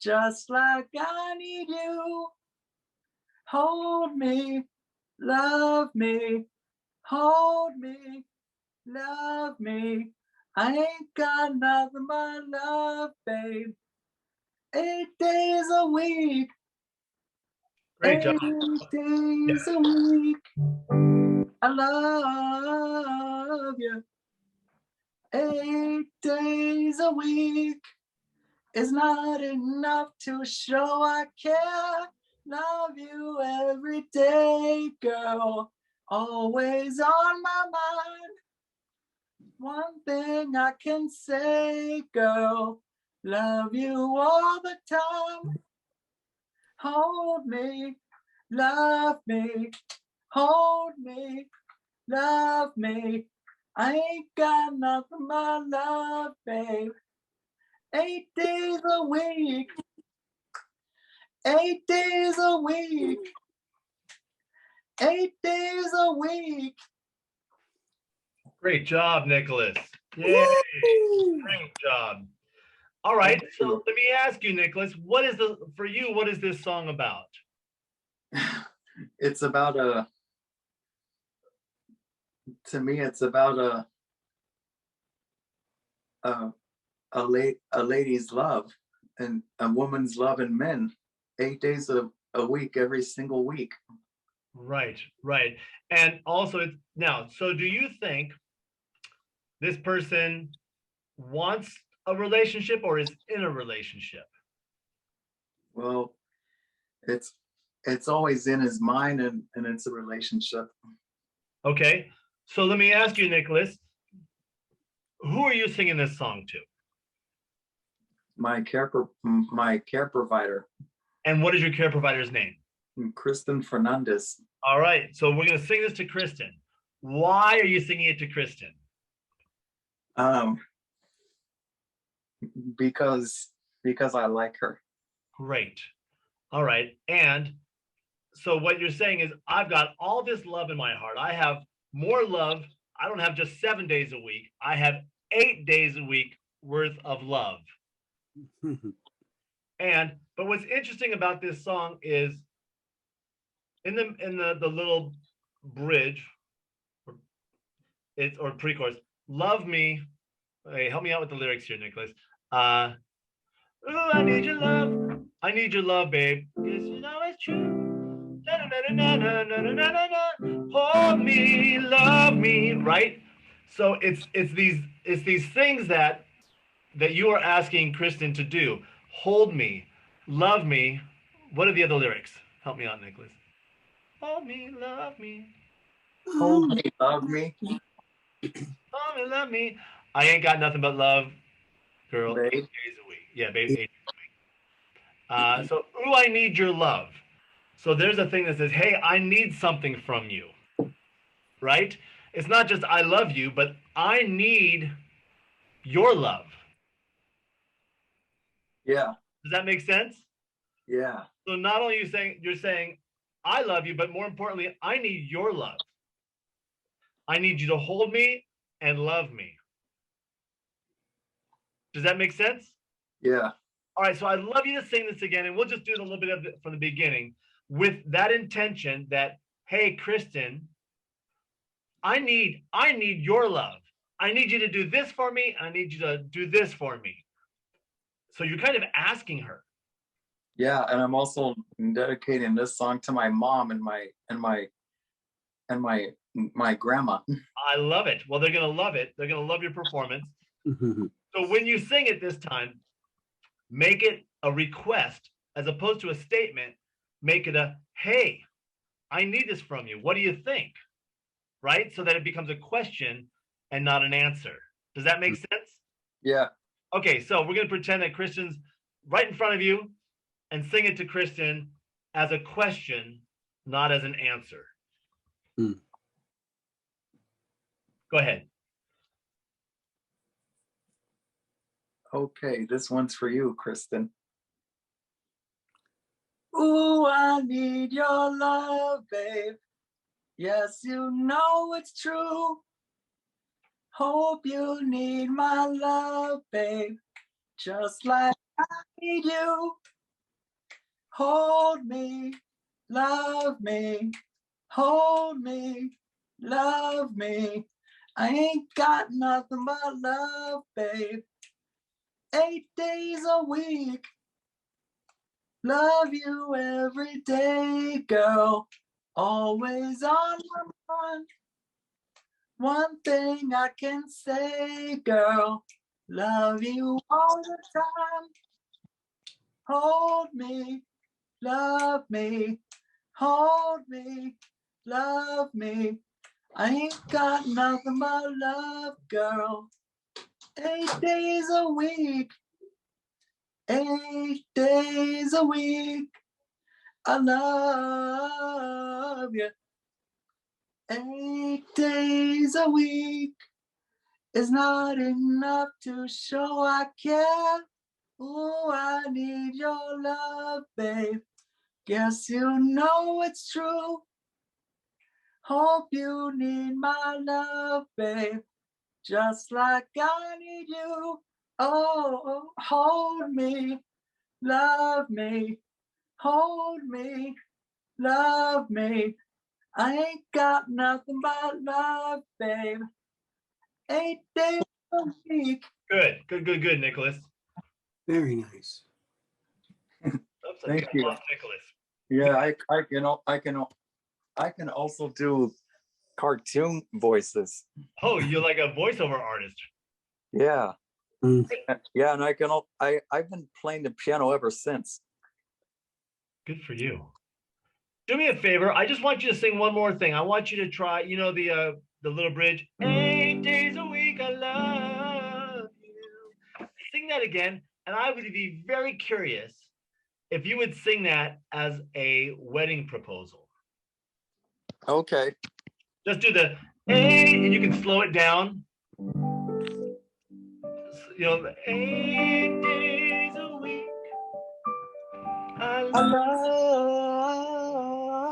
Just like I need you. Hold me, love me, hold me, love me. I ain't got nothing but love, babe. 8 days a week. Great job. 8 days a week. I love you. 8 days a week is not enough to show I care. Love you every day, girl. Always on my mind. One thing I can say, girl. Love you all the time. Hold me, love me, hold me, love me. I ain't got nothing but love, babe. 8 days a week. 8 days a week. 8 days a week. Great job, Nicholas. Yay. Great job. All right, so let me ask you, Nicholas, what is this song about? It's about to me, it's about a lady's love and a woman's love in men. 8 days a week, every single week. Right. And also so do you think this person wants a relationship or is in a relationship? Well, it's always in his mind, and it's a relationship. Okay, so let me ask you, Nicholas, who are you singing this song to? My care provider. And what is your care provider's name? Kristen Fernandez. All right, so we're going to sing this to Kristen. Why are you singing it to Kristen? Because I like her. Great. All right, and so what you're saying is, I've got all this love in my heart. I have more love. I don't have just 7 days a week. I have 8 days a week worth of love. But what's interesting about this song is in the little bridge or pre-chorus, love me. Hey, help me out with the lyrics here, Nicholas. Ooh, I need your love. I need your love, babe. Yes, you know it's true. Na, na, na, na, na, na, na, na, na. love me, right? So it's these things that you are asking Kristen to do. Hold me, love me. What are the other lyrics? Help me out, Nicholas. Hold me, love me. Hold me, love me, Hold me, love me. I ain't got nothing but love, girl. babe. 8 days a week. Yeah, baby. 8 days a week. So, ooh, I need your love. So there's a thing that says, hey, I need something from you, right? It's not just I love you, but I need your love. Yeah, Does that make sense? yeah, So not only you're saying I love you, but more importantly, I need your love. I need you to hold me and love me. Does that make sense? yeah. All right, so I'd love you to sing this again, and we'll just do it a little bit of it from the beginning with that intention that, hey, Kristen, I need your love. I need you to do this for me, and I need you to do this for me. So you're kind of asking her. Yeah, and I'm also dedicating this song to my mom and my grandma. I love it. Well, they're gonna love it. They're gonna love your performance. So when you sing it this time, make it a request as opposed to a statement. Make it a, hey, I need this from you. What do you think? Right? So that it becomes a question and not an answer. Does that make sense? Yeah. Okay, so we're going to pretend that Kristen's right in front of you and sing it to Kristen as a question, not as an answer. Go ahead. Okay, this one's for you, Kristen. Ooh, I need your love, babe. Yes, you know it's true. Hope you need my love, babe. Just like I need you. Hold me, love me. Hold me, love me. I ain't got nothing but love, babe. 8 days a week. Love you every day, girl. Always on my mind. One thing I can say, girl. Love you all the time. Hold me, love me. Hold me, love me. I ain't got nothing but love, girl. 8 days a week. 8 days a week. I love you. 8 days a week is not enough to show I care. Ooh, I need your love, babe. Guess you know it's true. Hope you need my love, babe. Just like I need you. Oh, hold me, love me. Hold me, love me. I ain't got nothing but love, babe. 8 days a week. Good, Nicholas. Very nice. Oops, Thank you. lost Nicholas. Yeah, I can also do cartoon voices. Oh, you're like a voiceover artist. Yeah. Mm. Yeah, and I've been playing the piano ever since. Good for you. Do me a favor. I just want you to sing one more thing. I want you to try, you know, the little bridge. 8 days a week, I love you. Sing that again, and I would be very curious if you would sing that as a wedding proposal. Okay. Just do the 8, and you can slow it down. You know, 8 days a week. I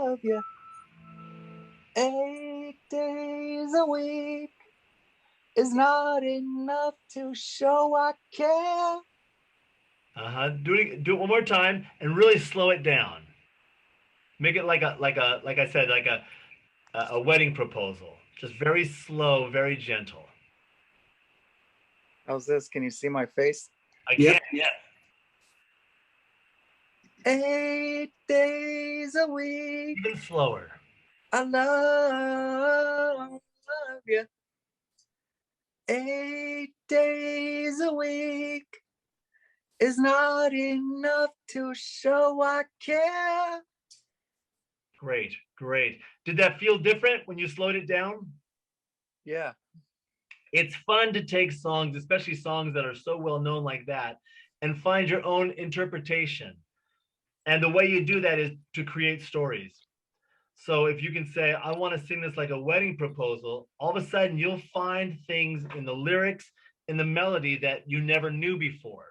love you. 8 days a week is not enough to show I care. Do it one more time and really slow it down. Make it like I said, like a wedding proposal. Just very slow, very gentle. How's this? Can you see my face? I Yep. can't yet. 8 days a week Even slower. I love you. 8 days a week is not enough to show I care. Great, great. Did that feel different when you slowed it down? Yeah. It's fun to take songs, especially songs that are so well known like that, and find your own interpretation. And the way you do that is to create stories. So if you can say, I want to sing this like a wedding proposal, all of a sudden you'll find things in the lyrics, in the melody that you never knew before.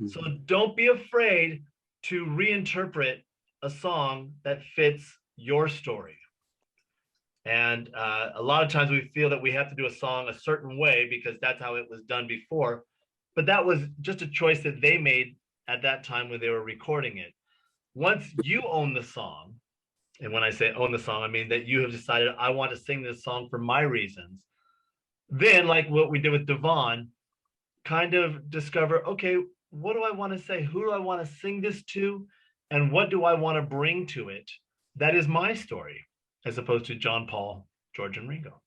So don't be afraid to reinterpret a song that fits your story. And a lot of times we feel that we have to do a song a certain way because that's how it was done before. But that was just a choice that they made at that time when they were recording it. Once you own the song, and when I say own the song, I mean that you have decided, I want to sing this song for my reasons. Then, like what we did with Devon, kind of discover, okay, what do I want to say? Who do I want to sing this to? And what do I want to bring to it? That is my story, as opposed to John, Paul, George, and Ringo.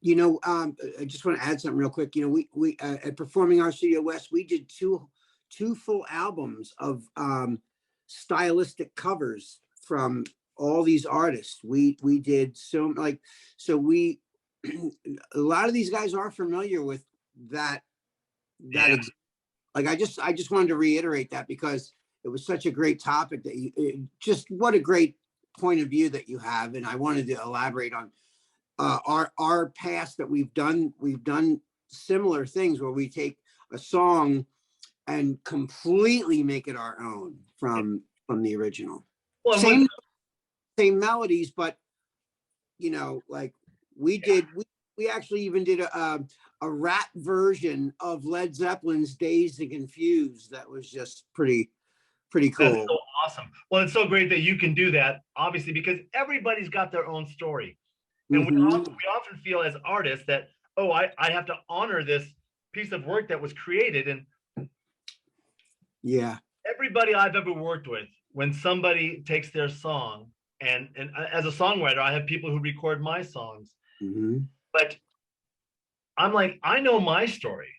You know, I just want to add something real quick. You know, we at Performing Arts Studio West, we did two full albums of stylistic covers from all these artists. We did so we a lot of these guys are familiar with that. Yeah. Like I just wanted to reiterate that because it was such a great topic that just what a great point of view that you have, and I wanted to elaborate on our past that we've done similar things where we take a song and completely make it our own from the original. Well, same melodies, but you know, like we actually even did a rap version of Led Zeppelin's Dazed and Confused. That was just pretty cool. That's so awesome. Well, it's so great that you can do that, obviously, because everybody's got their own story. And we often feel as artists that, oh, I have to honor this piece of work that was created. And yeah, everybody I've ever worked with, when somebody takes their song, and as a songwriter, I have people who record my songs, but I'm like, I know my story.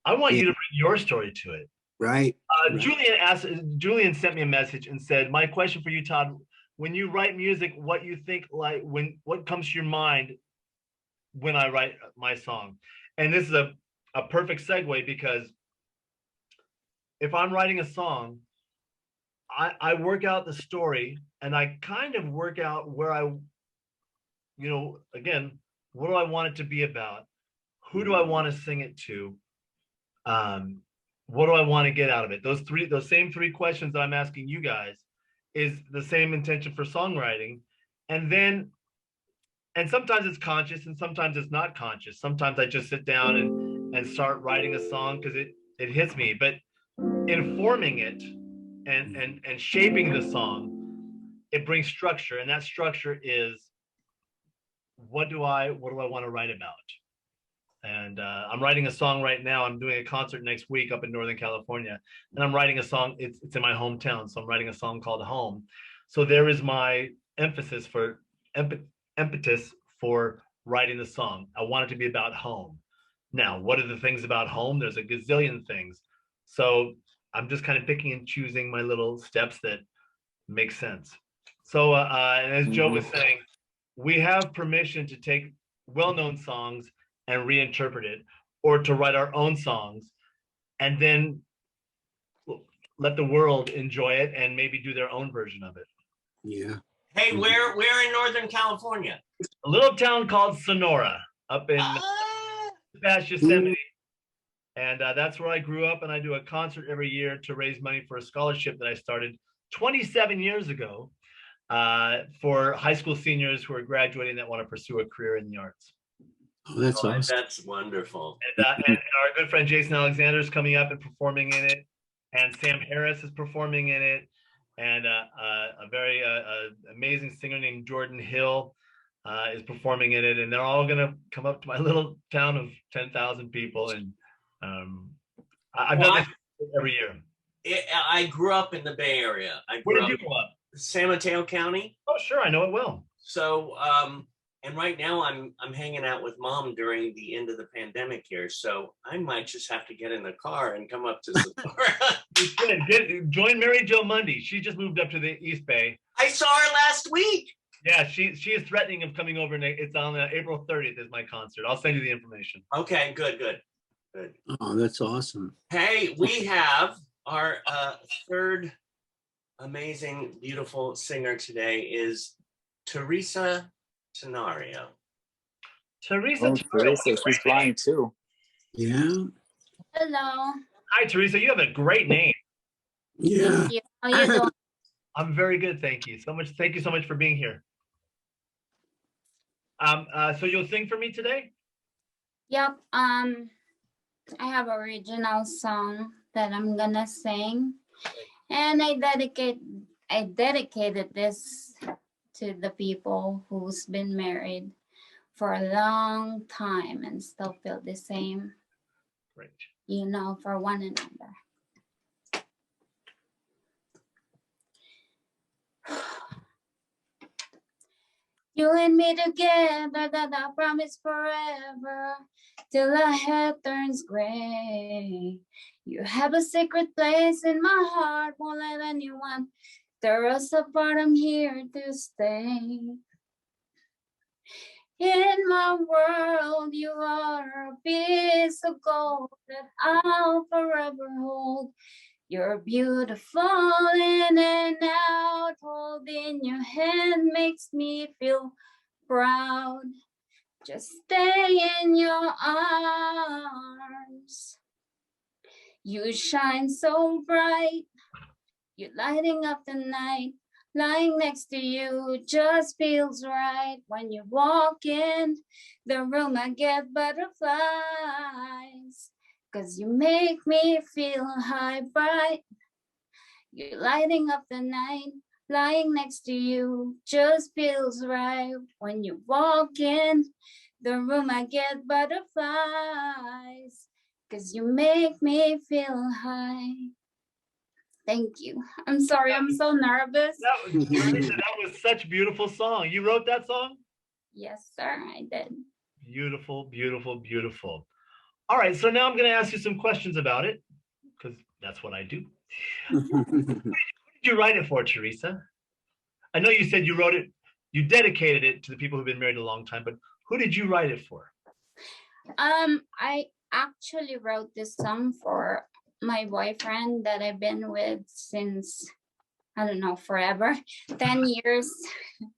I want you to bring your story to it. Right. Julian sent me a message and said, my question for you, Todd, when you write music, what you think, like what comes to your mind when I write my song? And this is a perfect segue, because if I'm writing a song, I work out the story, and I kind of work out where again, what do I want it to be about? Who do I want to sing it to? What do I want to get out of it? Those same three questions that I'm asking you guys is the same intention for songwriting. And sometimes it's conscious and sometimes it's not conscious. Sometimes I just sit down and start writing a song because it hits me. But informing it and shaping the song, it brings structure. And that structure is, what do I want to write about? And I'm writing a song right now. I'm doing a concert next week up in Northern California, and I'm writing a song. It's in my hometown, so I'm writing a song called "Home." So there is my impetus for writing the song. I want it to be about home. Now, what are the things about home? There's a gazillion things. So I'm just kind of picking and choosing my little steps that make sense. So, and as Joe was saying, we have permission to take well-known songs and reinterpret it, or to write our own songs and then let the world enjoy it and maybe do their own version of it. Yeah. Hey, where in Northern California? A little town called Sonora up in past Yosemite. And that's where I grew up, and I do a concert every year to raise money for a scholarship that I started 27 years ago for high school seniors who are graduating that want to pursue a career in the arts. Oh, that's awesome. That's wonderful. And our good friend Jason Alexander is coming up and performing in it, and Sam Harris is performing in it, and a very amazing singer named Jordan Hill is performing in it, and they're all going to come up to my little town of 10,000 people, and I've done this every year. I grew up in the Bay Area. Where did you grow up? San Mateo County. Oh, sure, I know it well. So, and right now I'm hanging out with Mom during the end of the pandemic here. So I might just have to get in the car and come up to Sonora. Join Mary Jo Mundy. She just moved up to the East Bay. I saw her last week. Yeah, she is threatening of coming over. It's on April 30th is my concert. I'll send you the information. Okay, good. Oh, that's awesome. Hey, we have our third amazing, beautiful singer today is Teresa Tenario. Teresa, Teresa, she's blind too. Yeah. Hello. Hi, Teresa. You have a great name. Yeah. Thank you. How you doing? I'm very good, thank you so much. Thank you so much for being here. So you'll sing for me today? Yep. I have an original song that I'm gonna sing, and I dedicated this to the people who's been married for a long time and still feel the same. Great. You know, for one another. You and me together, that I promise forever, till our hair turns gray. You have a secret place in my heart, won't let anyone tear us apart. I'm here to stay. In my world, you are a piece of gold that I'll forever hold. You're beautiful in and out, holding your hand makes me feel proud. Just stay in your arms. You shine so bright, you're lighting up the night. Lying next to you just feels right. When you walk in the room, I get butterflies. 'Cause you make me feel high, bright. You're lighting up the night. Lying next to you just feels right. When you walk in the room, I get butterflies. 'Cause you make me feel high. Thank you. I'm sorry, I'm so nervous. That was such a beautiful song. You wrote that song? Yes, sir, I did. Beautiful, beautiful, beautiful. All right, so now I'm going to ask you some questions about it, because that's what I do. Who did you write it for, Teresa? I know you said you wrote it, you dedicated it to the people who've been married a long time, but who did you write it for? I actually wrote this song for my boyfriend that I've been with since, I don't know, forever, 10 years.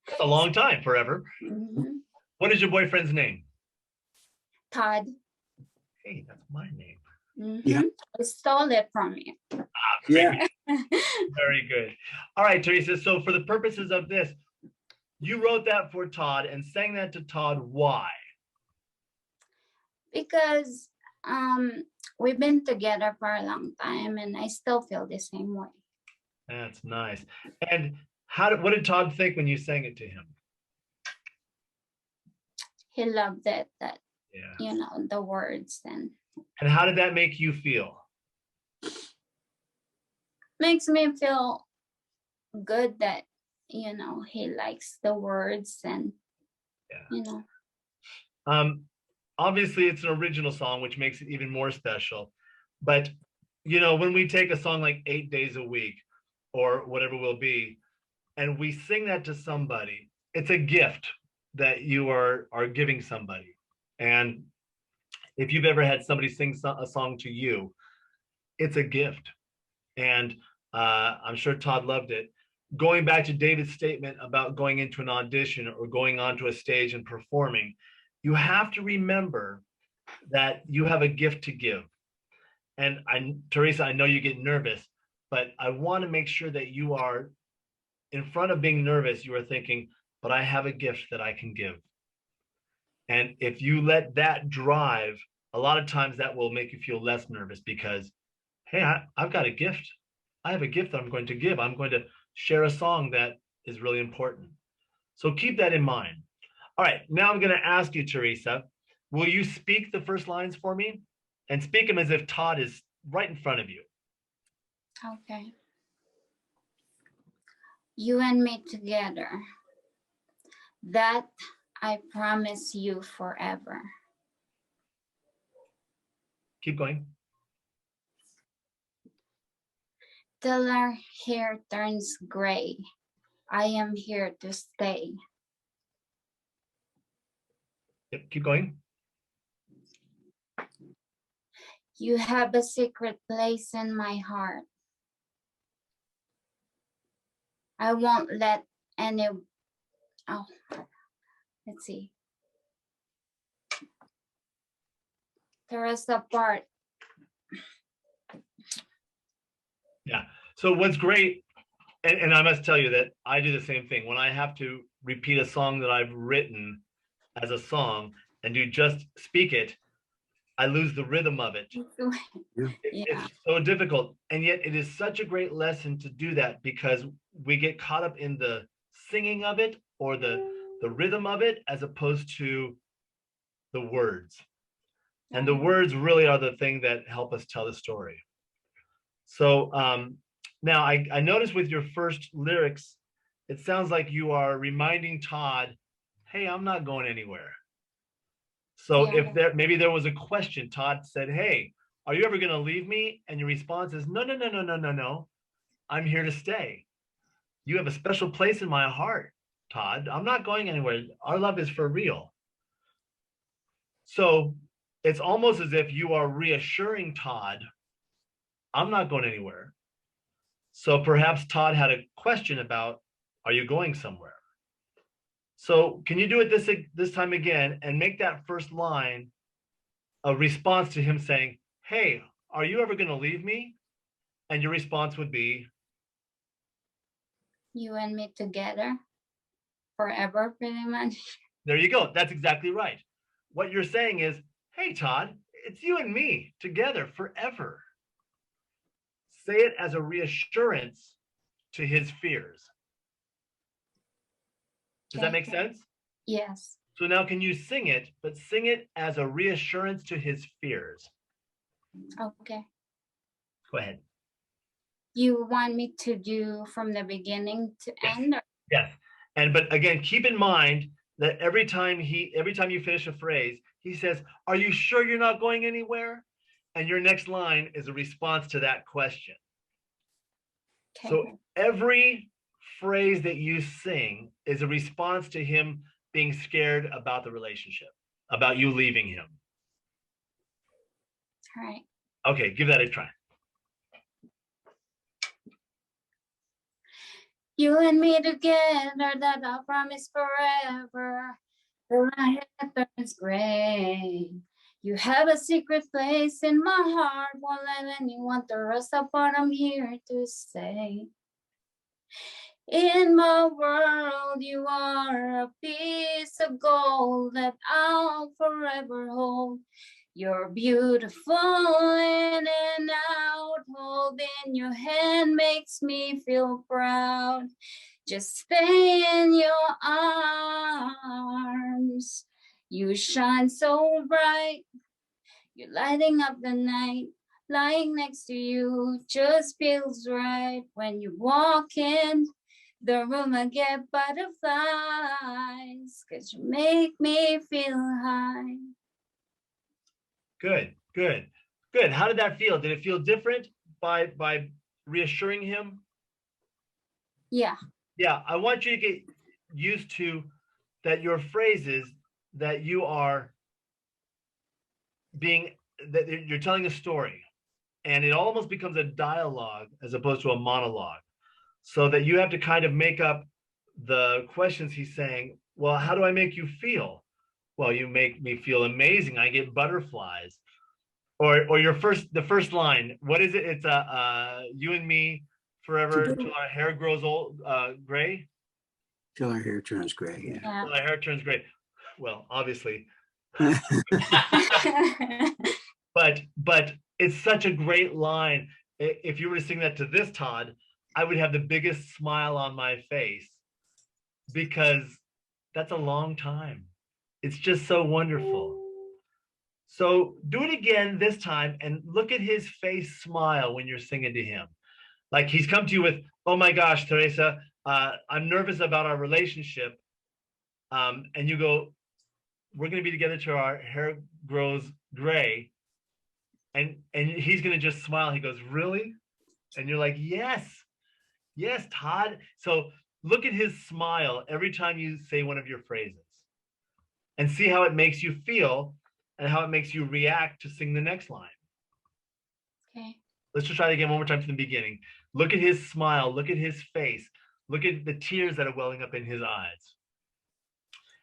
That's a long time, forever. Mhm. What is your boyfriend's name? Todd. Hey, that's my name. Yeah. I stole it from you. Yeah. Very good. All right, Teresa. So for the purposes of this, you wrote that for Todd and sang that to Todd. Why? Because we've been together for a long time and I still feel the same way. That's nice. And what did Todd think when you sang it to him? He loved it, that, Yeah. you know, the words, and And how did that make you feel? makes me feel good that, you know, he likes the words and, you know. Obviously it's an original song, which makes it even more special. But, you know, when we take a song like 8 Days a Week or whatever will be, and we sing that to somebody, it's a gift that you are giving somebody. And if you've ever had somebody sing a song to you, it's a gift. And I'm sure Todd loved it. Going back to David's statement about going into an audition or going onto a stage and performing, you have to remember that you have a gift to give. And Teresa, I know you get nervous, but I want to make sure that you are, in front of being nervous, you are thinking, but I have a gift that I can give. And if you let that drive, a lot of times that will make you feel less nervous because, hey, I've got a gift. I have a gift that I'm going to give. I'm going to share a song that is really important. So keep that in mind. All right, now I'm going to ask you, Teresa, will you speak the first lines for me? And speak them as if Todd is right in front of you. Okay. You and me together. That I promise you forever. Keep going. Till our hair turns gray, I am here to stay. Yep, keep going. You have a secret place in my heart. I won't let any, oh, let's see. Tear us apart. Yeah. So what's great, and I must tell you that I do the same thing. When I have to repeat a song that I've written as a song and do just speak it, I lose the rhythm of it. Yeah. It's so difficult. And yet it is such a great lesson to do that, because we get caught up in the singing of it or the rhythm of it as opposed to the words. And the words really are the thing that help us tell the story. So now I noticed with your first lyrics, it sounds like you are reminding Todd, hey, I'm not going anywhere. So if maybe there was a question, Todd said, hey, are you ever going to leave me? And your response is, no, no, no, no, no, no, no. I'm here to stay. You have a special place in my heart, Todd. I'm not going anywhere. Our love is for real. So it's almost as if you are reassuring Todd, I'm not going anywhere. So perhaps Todd had a question about, are you going somewhere? So can you do it this time again and make that first line a response to him saying, hey, are you ever going to leave me? And your response would be, you and me together forever, pretty much. There you go. That's exactly right. What you're saying is, hey, Todd, it's you and me together forever. Say it as a reassurance to his fears. Does that make sense? Yes. So now can you sing it, but sing it as a reassurance to his fears? Okay. Go ahead. You want me to do from the beginning to end? Or? Yes. But again, keep in mind that every time you finish a phrase, he says, are you sure you're not going anywhere? And your next line is a response to that question. Okay. So every phrase that you sing is a response to him being scared about the relationship, about you leaving him. All right. Okay, give that a try. You and me together, that I promise forever. Till my head turns gray. You have a secret place in my heart. Won't let anyone tear us apart. I'm here to stay. In my world, you are a piece of gold that I'll forever hold. You're beautiful in and out. Holding your hand makes me feel proud. Just stay in your arms. You shine so bright. You're lighting up the night. Lying next to you just feels right. When you walk in the room, I get butterflies, 'cause you make me feel high. Good. How did that feel? Did it feel different by reassuring him? Yeah. Yeah, I want you to get used to that your phrases that you are that you're telling a story, and it almost becomes a dialogue as opposed to a monologue, so that you have to kind of make up the questions he's saying. Well, how do I make you feel? Well, you make me feel amazing. I get butterflies. Or the first line. What is it? It's you and me forever till our hair grows old, gray. Till our hair turns gray. Yeah. Till our hair turns gray. Well, obviously. but it's such a great line. If you were to sing that to this Todd, I would have the biggest smile on my face, because that's a long time. It's just so wonderful. So do it again this time and look at his face smile when you're singing to him. Like he's come to you with, oh my gosh, Teresa, I'm nervous about our relationship. And you go, we're going to be together till our hair grows gray. And he's going to just smile. He goes, really? And you're like, yes, Todd. So look at his smile every time you say one of your phrases and see how it makes you feel and how it makes you react to sing the next line. Okay. Let's just try it again one more time from the beginning. Look at his smile. Look at his face. Look at the tears that are welling up in his eyes.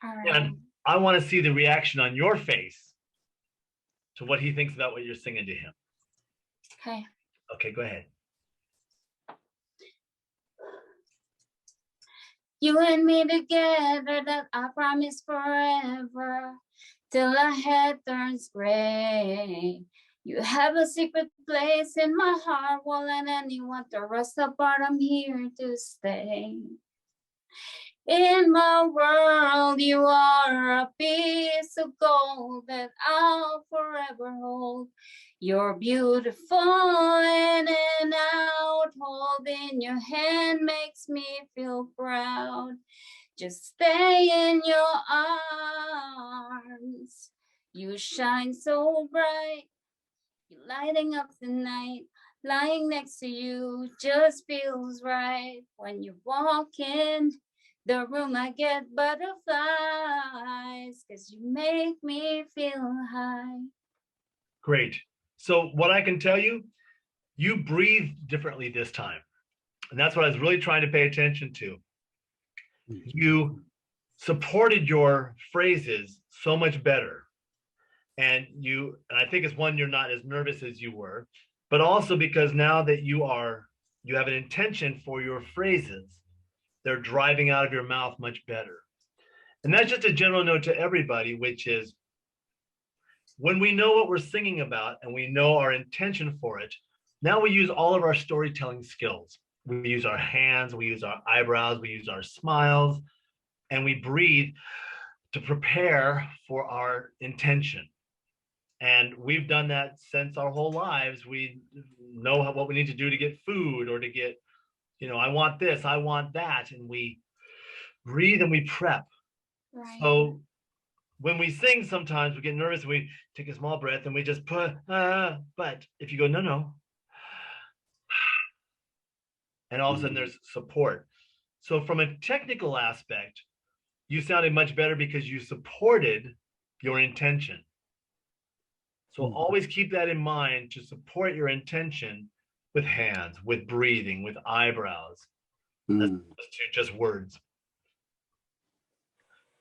All right. And I want to see the reaction on your face to what he thinks about what you're singing to him. Okay. Okay, go ahead. You and me together, that I promise forever, till our head turns gray. You have a secret place in my heart, won't let anyone tear us apart. I'm here to stay. In my world, you are a piece of gold that I'll forever hold. You're beautiful in and out. Holding your hand makes me feel proud. Just stay in your arms. You shine so bright. You're lighting up the night. Lying next to you just feels right. When you walk in the room, I get butterflies, 'cause you make me feel high. Great. So what I can tell you, you breathe differently this time. And that's what I was really trying to pay attention to. You supported your phrases so much better. And I think it's one, you're not as nervous as you were, but also because now that you have an intention for your phrases, they're driving out of your mouth much better. And that's just a general note to everybody, which is when we know what we're singing about and we know our intention for it, now we use all of our storytelling skills. We use our hands, we use our eyebrows, we use our smiles, and we breathe to prepare for our intention. And we've done that since our whole lives. We know what we need to do to get food or to get, I want this, I want that. And we breathe and we prep. Right. So when we sing, sometimes we get nervous and we take a small breath and we just put, but if you go, no. And all of a sudden there's support. So from a technical aspect, you sounded much better because you supported your intention. So always keep that in mind to support your intention with hands, with breathing, with eyebrows. That's just words.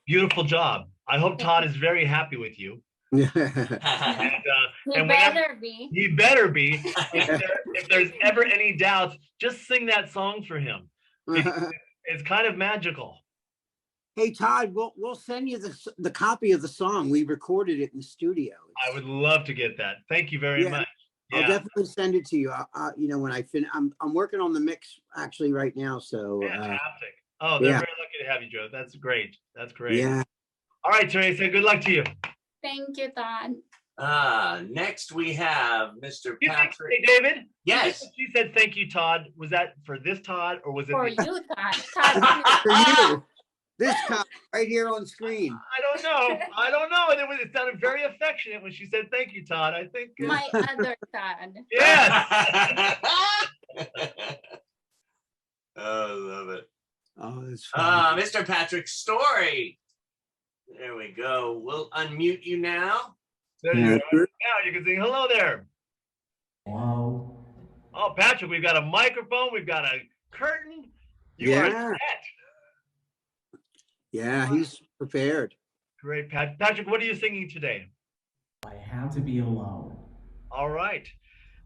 Beautiful job. I hope Todd is very happy with you. He and better be. He better be. If there's ever any doubts, just sing that song for him. It's kind of magical. Hey Todd, we'll send you the copy of the song. We recorded it in the studio. I would love to get that. Thank you very much. Yeah. I'll definitely send it to you. When I finish, I'm working on the mix actually right now. So fantastic. They're very lucky to have you, Joe. That's great. That's great. Yeah. All right, Teresa. Good luck to you. Thank you, Todd. Next we have Mr. Patrick. Hey, David. Yes. She said thank you, Todd. Was that for this Todd or was it for you, Todd? Todd. For you. This Todd right here on screen. I don't know. It sounded very affectionate when she said thank you, Todd. I think my other Todd. Yes. Oh, I love it. Oh, that's funny. Mr. Patrick Story. There we go. We'll unmute you now. There you go. Now you can sing hello there. Wow. Oh, Patrick, we've got a microphone. We've got a curtain. You are set. Yeah, he's prepared. Great, Patrick. What are you singing today? I have to be alone. All right.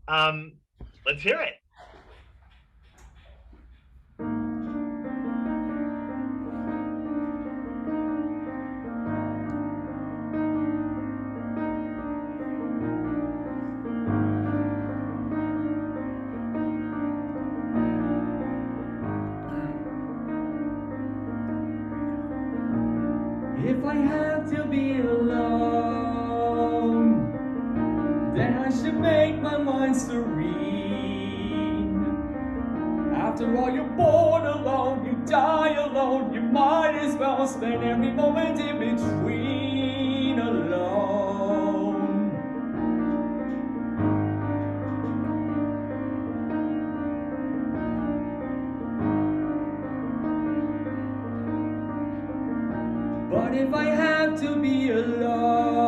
Let's hear it. If I have to be alone, then I should make my mind serene. I've After all, you're born alone, you die alone, you might as well spend every moment in between alone. But if I have to be alone,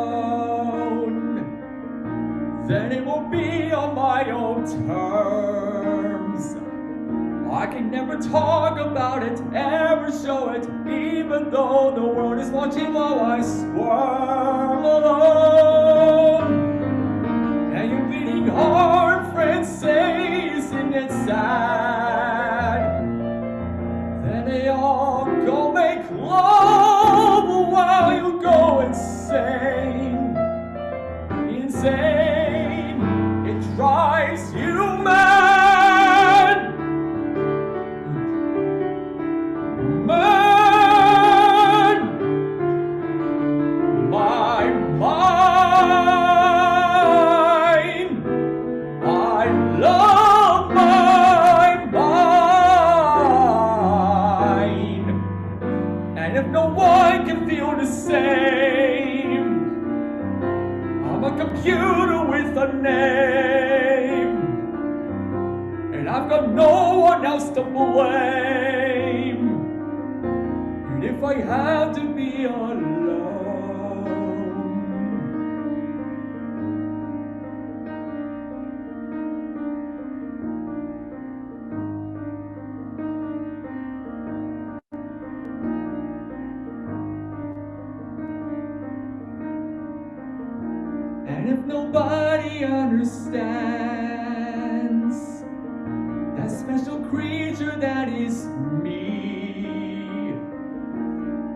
then it will be on my own terms. I can never talk about it, ever show it, even though the world is watching while I squirm alone. And your beating heart, friends say, isn't it sad? Then they all go make love while you go insane. Insane, it drives you mad. Man, my mind, I love my mind. And if no one can feel the same, I'm a computer with a name, and I've got no one else to blame. And if I have to be alone, and if nobody understands that special creature that is me,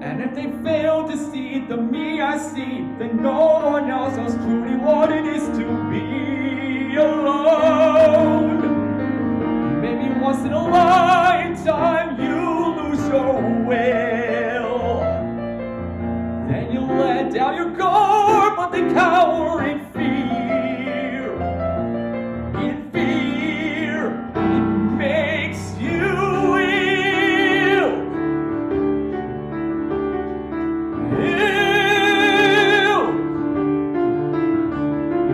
and if they fail to see the me I see, then no one else knows truly what it is to be alone. Maybe once in a lifetime you lose your will, then you let down your guard, but they cower in fear. In fear, it makes you ill. Ill.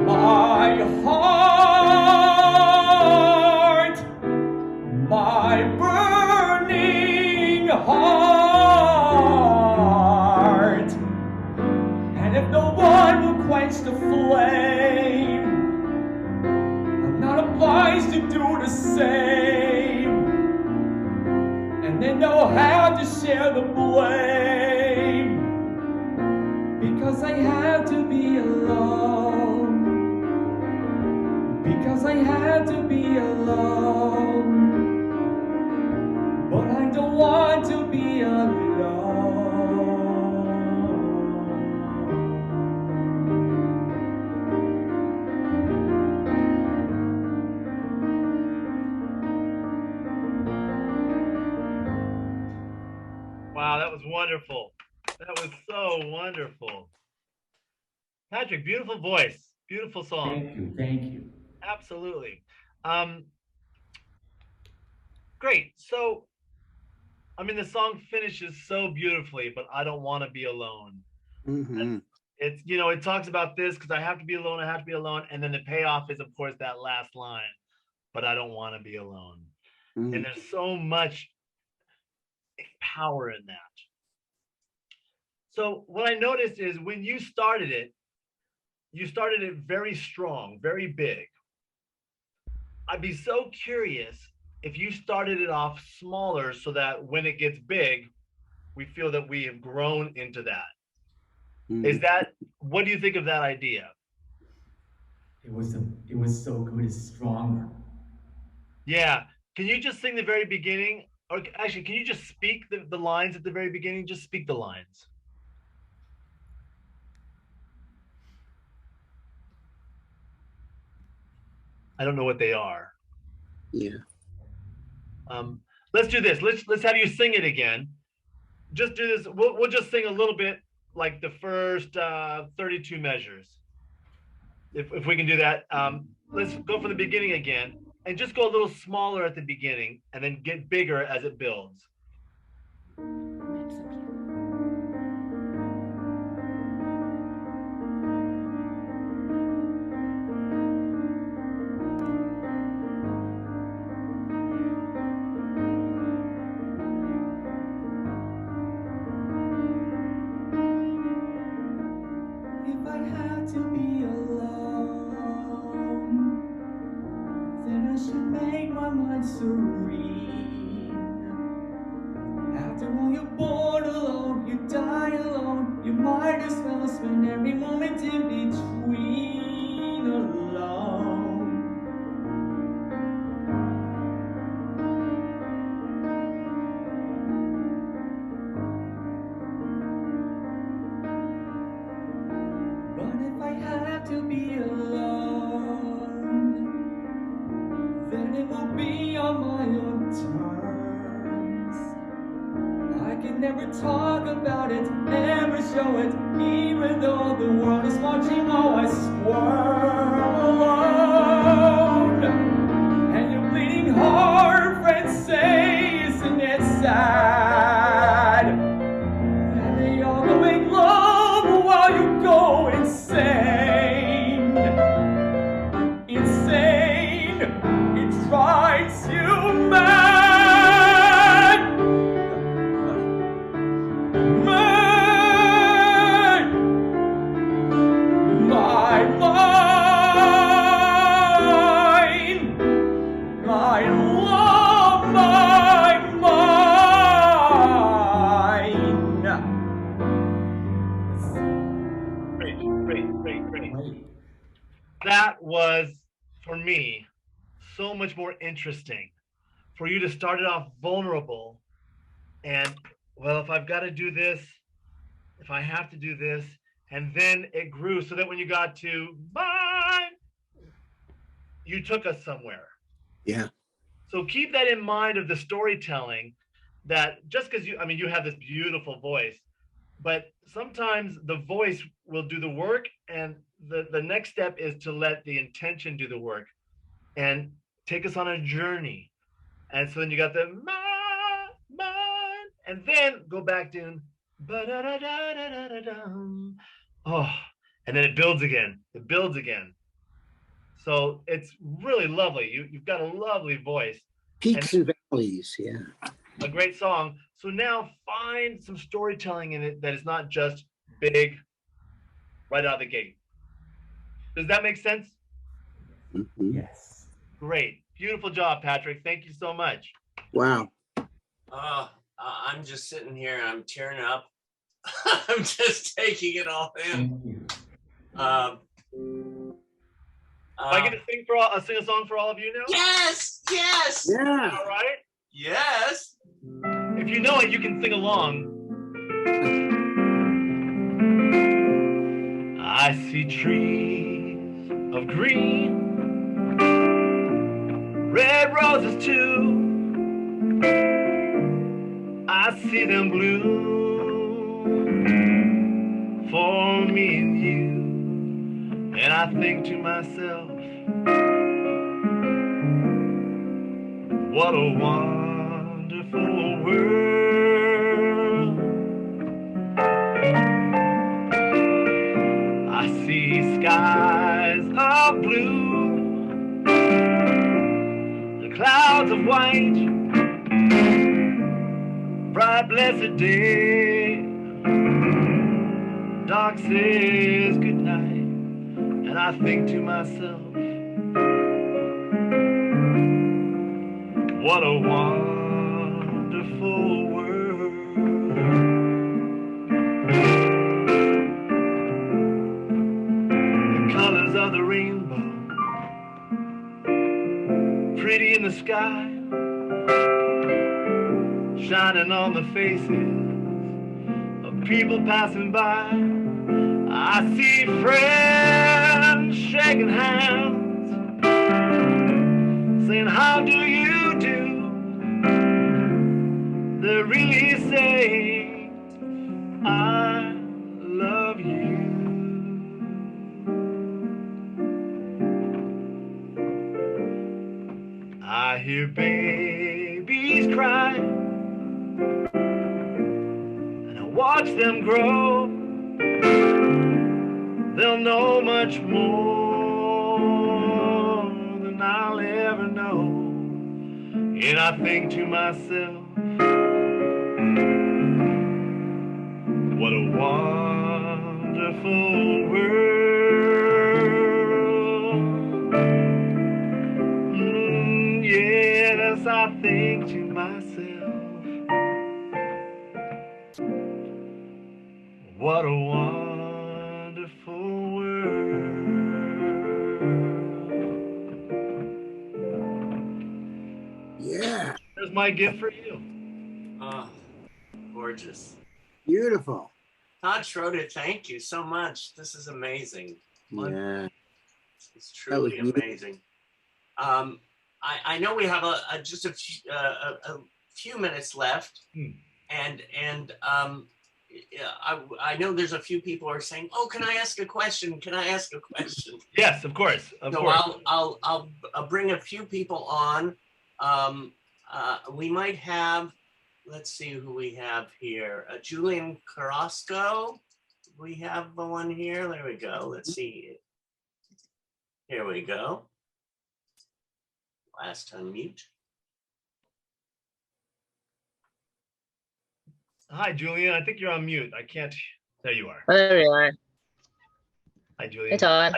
My heart, my burning heart. And if no one will quench the flame, I'm not obliged to do the same. And then they'll have to share the blame, because I have to be alone. Because I have to be alone. But I don't want to be alone. Wow, that was wonderful. That was so wonderful. Patrick, beautiful voice, beautiful song. Thank you, thank you. Absolutely. Great. So, I mean, the song finishes so beautifully, but I don't want to be alone. Mm-hmm. It's, you know, it talks about this because I have to be alone, I have to be alone. And then the payoff is, of course, that last line, but I don't want to be alone. Mm-hmm. And there's so much power in that. So what I noticed is when you started it very strong, very big. I'd be so curious if you started it off smaller so that when it gets big, we feel that we have grown into that. Mm-hmm. Is that, what do you think of that idea? It was so good, it's stronger. Yeah. Can you just sing the very beginning? Or actually, can you just speak the lines at the very beginning? Just speak the lines. I don't know what they are. Yeah. Let's do this. Let's have you sing it again. Just do this. We'll just sing a little bit like the first 32 measures. If we can do that. Let's go from the beginning again. and just go a little smaller at the beginning and then get bigger as it builds. If I had to be alone, then I should make my mind serene. After all, you're born alone, you die alone. You might as well spend every moment in between alone. But if I have to be alone, then it will be on my own terms. I can never talk about it, never show it, even though the world is watching how I squirm alone. And your bleeding heart, friends say, isn't it sad that they all go make love while you go insane? Insane, it drives you mad. Mad. My mind, my love, my mind. Great. That was, for me, so much more interesting. For you to start it off vulnerable and, well, if I've got to do this, if I have to do this, and then it grew so that when you got to mine, you took us somewhere. Yeah. So keep that in mind of the storytelling, that just because you have this beautiful voice, but sometimes the voice will do the work, and the next step is to let the intention do the work and take us on a journey. And so then you got the mine, and then go back to ba-da-da-da-da-da-da-dum. Oh, and then it builds again. It builds again. So it's really lovely. You've got a lovely voice. Peaks and valleys, yeah. A great song. So now find some storytelling in it that is not just big right out of the gate. Does that make sense? Mhm. Yes. Great. Beautiful job, Patrick. Thank you so much. Wow. I'm just sitting here. I'm tearing up. I'm just taking it all in. I get to sing sing a song for all of you now? Yes. Yeah. All right. Yes. If you know it, you can sing along. I see trees of green, red roses too. I see them bloom for me and you. And I think to myself, what a wonderful world. I see skies of blue, the clouds of white, bright blessed day. Dark says goodnight, and I think to myself, what a wonderful world. The colors of the rainbow, pretty in the sky, shining on the faces of people passing by. I see friends shaking hands, saying, how do you do? They're really saying, I love you. hear babies cry, and I watch them grow, they'll know much more than I'll ever know. And I think to myself, what a wonderful world. Yes, I think to myself, what a wonderful world. Yeah, There's my gift for you. Oh, gorgeous. beautiful. Todd Schroeder, thank you so much. This is amazing. Yeah, It's truly beautiful. amazing. I know we have just a few minutes left, and yeah, I know there's a few people are saying, "Oh, can I ask a question? Can I ask a question?" Yes, of course, of So course. I'll bring a few people on. We might have, let's see who we have here. Julian Carrasco. We have one here. There we go. Let's see. Here we go. Last unmute. Hi, Julian. I think you're on mute. I can't. There you are. Oh, there we are. Hi, Julian. Hey, Todd.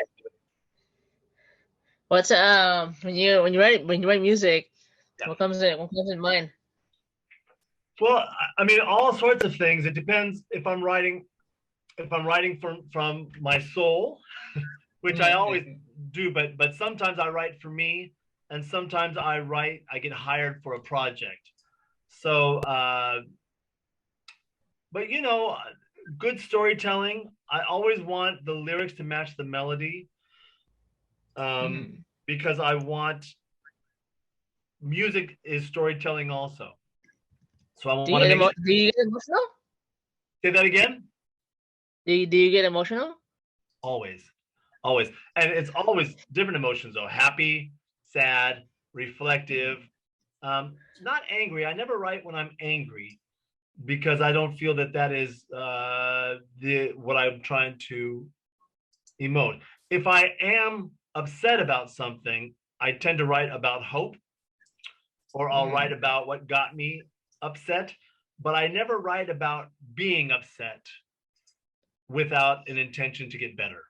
What's when you write music, Yeah. what comes in mind? Well, I mean, all sorts of things. It depends if I'm writing from my soul, which I always do, but sometimes I write for me, and sometimes I get hired for a project. So, but you know, good storytelling, I always want the lyrics to match the melody, because I want music is storytelling also. So I want to make sure. Do you get emotional? Say that again. Do you get emotional? Always, and it's always different emotions though. Happy, sad, reflective, not angry. I never write when I'm angry, because I don't feel that is what I'm trying to emote. If I am upset about something, I tend to write about hope, or I'll write about what got me upset, but I never write about being upset without an intention to get better.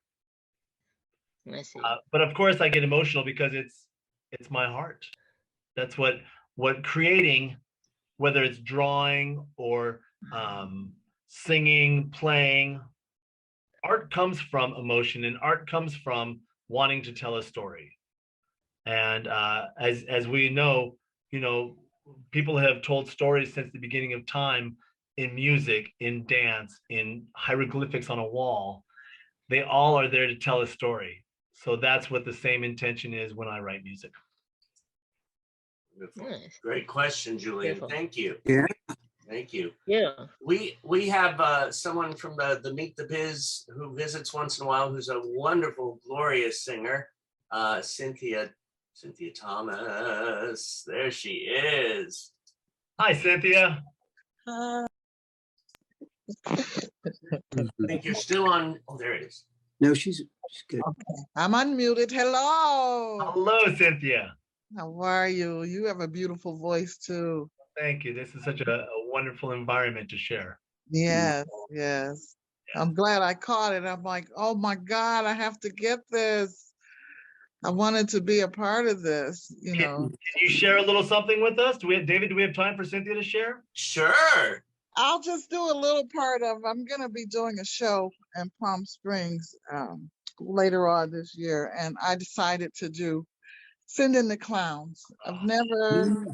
I see. But of course I get emotional because it's my heart. That's what creating, whether it's drawing or singing, playing, art comes from emotion, and art comes from wanting to tell a story. And as we know, you know, people have told stories since the beginning of time, in music, in dance, in hieroglyphics on a wall. They all are there to tell a story. So that's what the same intention is when I write music. Beautiful. Nice. Great question, Julian. Beautiful. Thank you. Yeah. Thank you. Yeah. We have someone from the Meet the Biz who visits once in a while, who's a wonderful, glorious singer, Cynthia Thomas. There she is. Hi, Cynthia. I think you're still on. Oh, there it is. No, she's good. Okay, I'm unmuted. Hello. Hello, Cynthia. How are you? You have a beautiful voice too. Thank you. This is such a wonderful environment to share. Yes, yes. I'm glad I caught it. I'm like, oh my God, I have to get this. I wanted to be a part of this, you know. Can you share a little something with us? David, do we have time for Cynthia to share? Sure. I'll just do a little part of, I'm going to be doing a show in Palm Springs later on this year. And I decided to do Send in the Clowns. I've never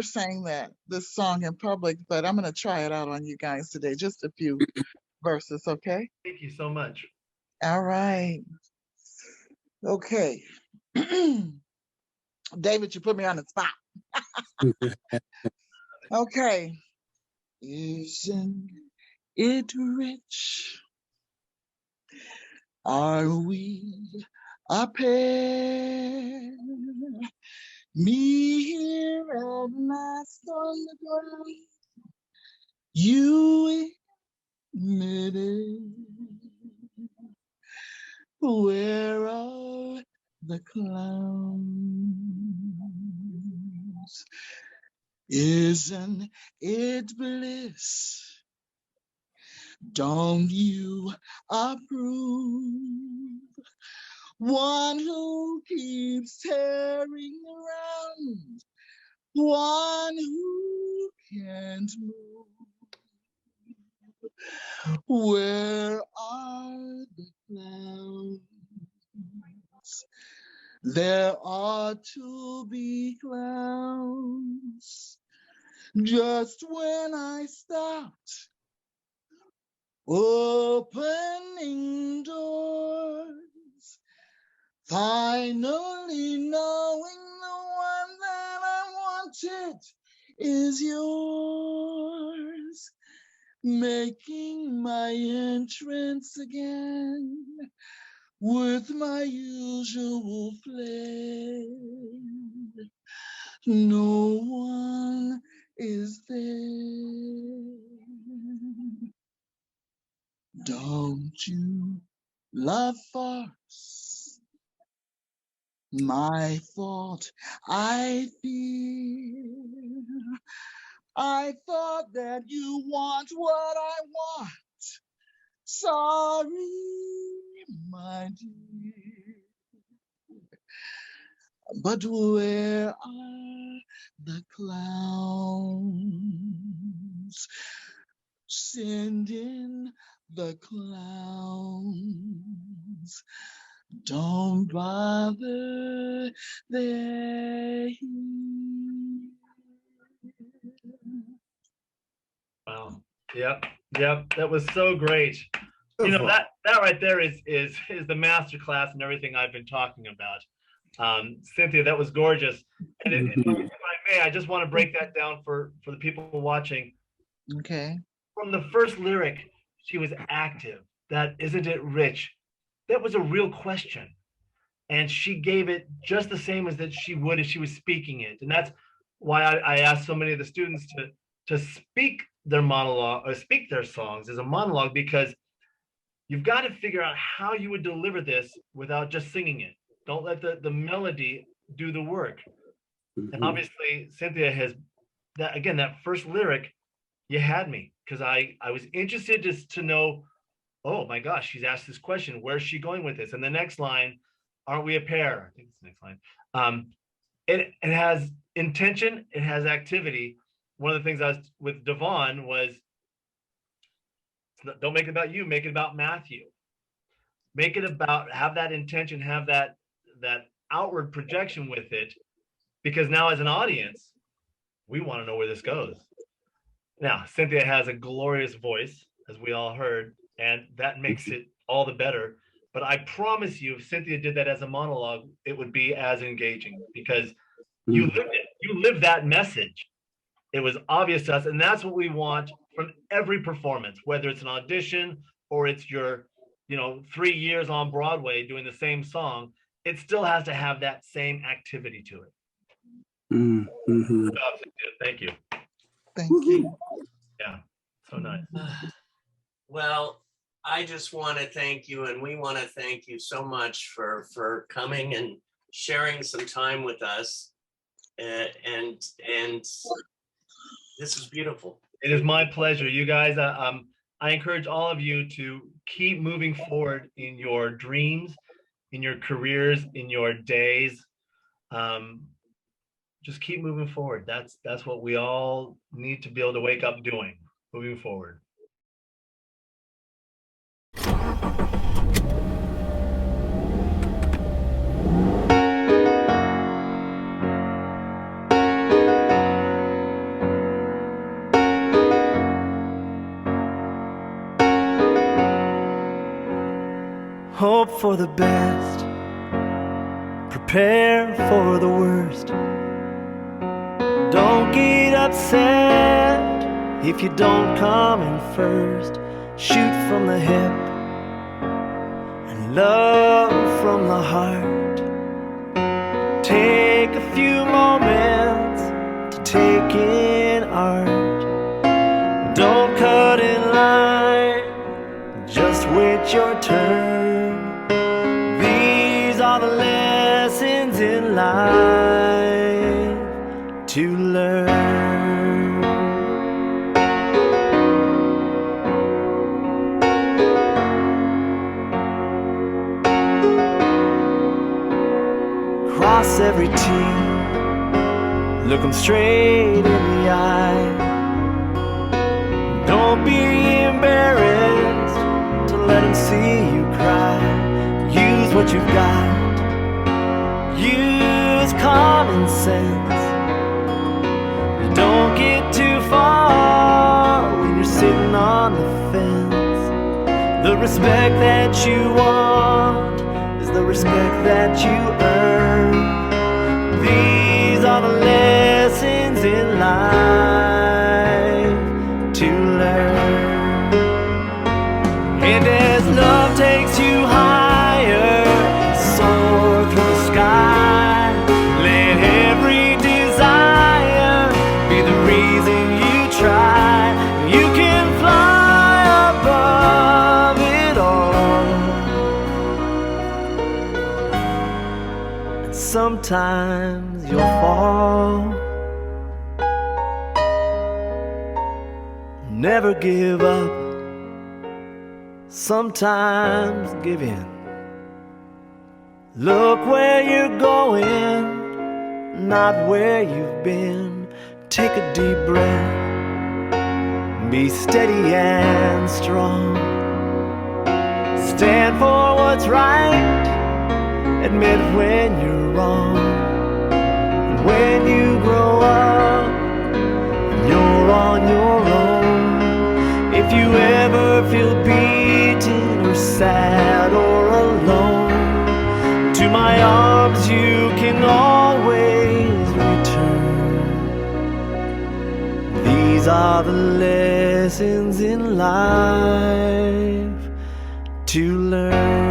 sang this song in public, but I'm going to try it out on you guys today. Just a few verses, okay? Thank you so much. All right. Okay. David, you put me on the spot. Okay. Isn't it rich? Are we a pair? Me here at last on the ground, you admitted. Where are the clowns? Isn't it bliss? Don't you approve? One who keeps tearing around, one who can't move. Where are the clowns? There ought to be clowns. Just when I stopped opening doors, finally knowing the one that I wanted is yours, making my entrance again with my usual flair. No one is there. Don't you love farce? My fault, I fear. I thought that you want what I want. Sorry, my dear. But where are the clowns? Send in the clowns. Don't bother, they're here. Wow. Yep. That was so great. You know, that right there is the master class and everything I've been talking about. Cynthia, that was gorgeous. And if I may, I just want to break that down for the people watching. Okay. From the first lyric, she was active. That isn't it rich? That was a real question. And she gave it just the same as that she would if she was speaking it. And that's why I asked so many of the students to speak their monologue or speak their songs as a monologue, because you've got to figure out how you would deliver this without just singing it. Don't let the melody do the work. And obviously Cynthia has that, again, that first lyric, you had me, because I was interested just to know, oh my gosh, she's asked this question, where's she going with this? And the next line, aren't we a pair? I think it's the next line. It has intention, it has activity. One of the things I was with Devon was, don't make it about you, make it about Matthew. Make it about, have that intention, have that outward projection with it, because now as an audience, we want to know where this goes. Now, Cynthia has a glorious voice, as we all heard, and that makes it all the better. But I promise you, if Cynthia did that as a monologue, it would be as engaging, because you lived it. You lived that message. It was obvious to us, and that's what we want from every performance, whether it's an audition or it's your, 3 years on Broadway doing the same song. It still has to have that same activity to it. Mm-hmm. Thank you. Thank you. Yeah, so nice. Well, I just want to thank you, and we want to thank you so much for coming and sharing some time with us. And this is beautiful. It is my pleasure. You guys, I encourage all of you to keep moving forward in your dreams, in your careers, in your days. Just keep moving forward. That's what we all need to be able to wake up doing, moving forward. Hope for the best, prepare for the worst. Don't get upset if you don't come in first. Shoot from the hip and love from the heart. Take a few more taking art. Don't cut in line, just wait your turn. These are the lessons in life to learn. Cross every T, look 'em straight in the eye. Don't be embarrassed to let 'em see you cry. Use what you've got, use common sense. Don't get too far when you're sitting on the fence. The respect that you want is the respect that you earn. These are the lessons in life to learn. And as love takes you higher, soar through the sky. Let every desire be the reason you try. You can fly above it all. And sometimes you'll fall. Never give up. Sometimes give in. Look where you're going, not where you've been. Take a deep breath. Be steady and strong. Stand for what's right. Admit when you're wrong. And when you grow up, you're on your own. If you ever feel beaten or sad or alone, to my arms you can always return. These are the lessons in life to learn.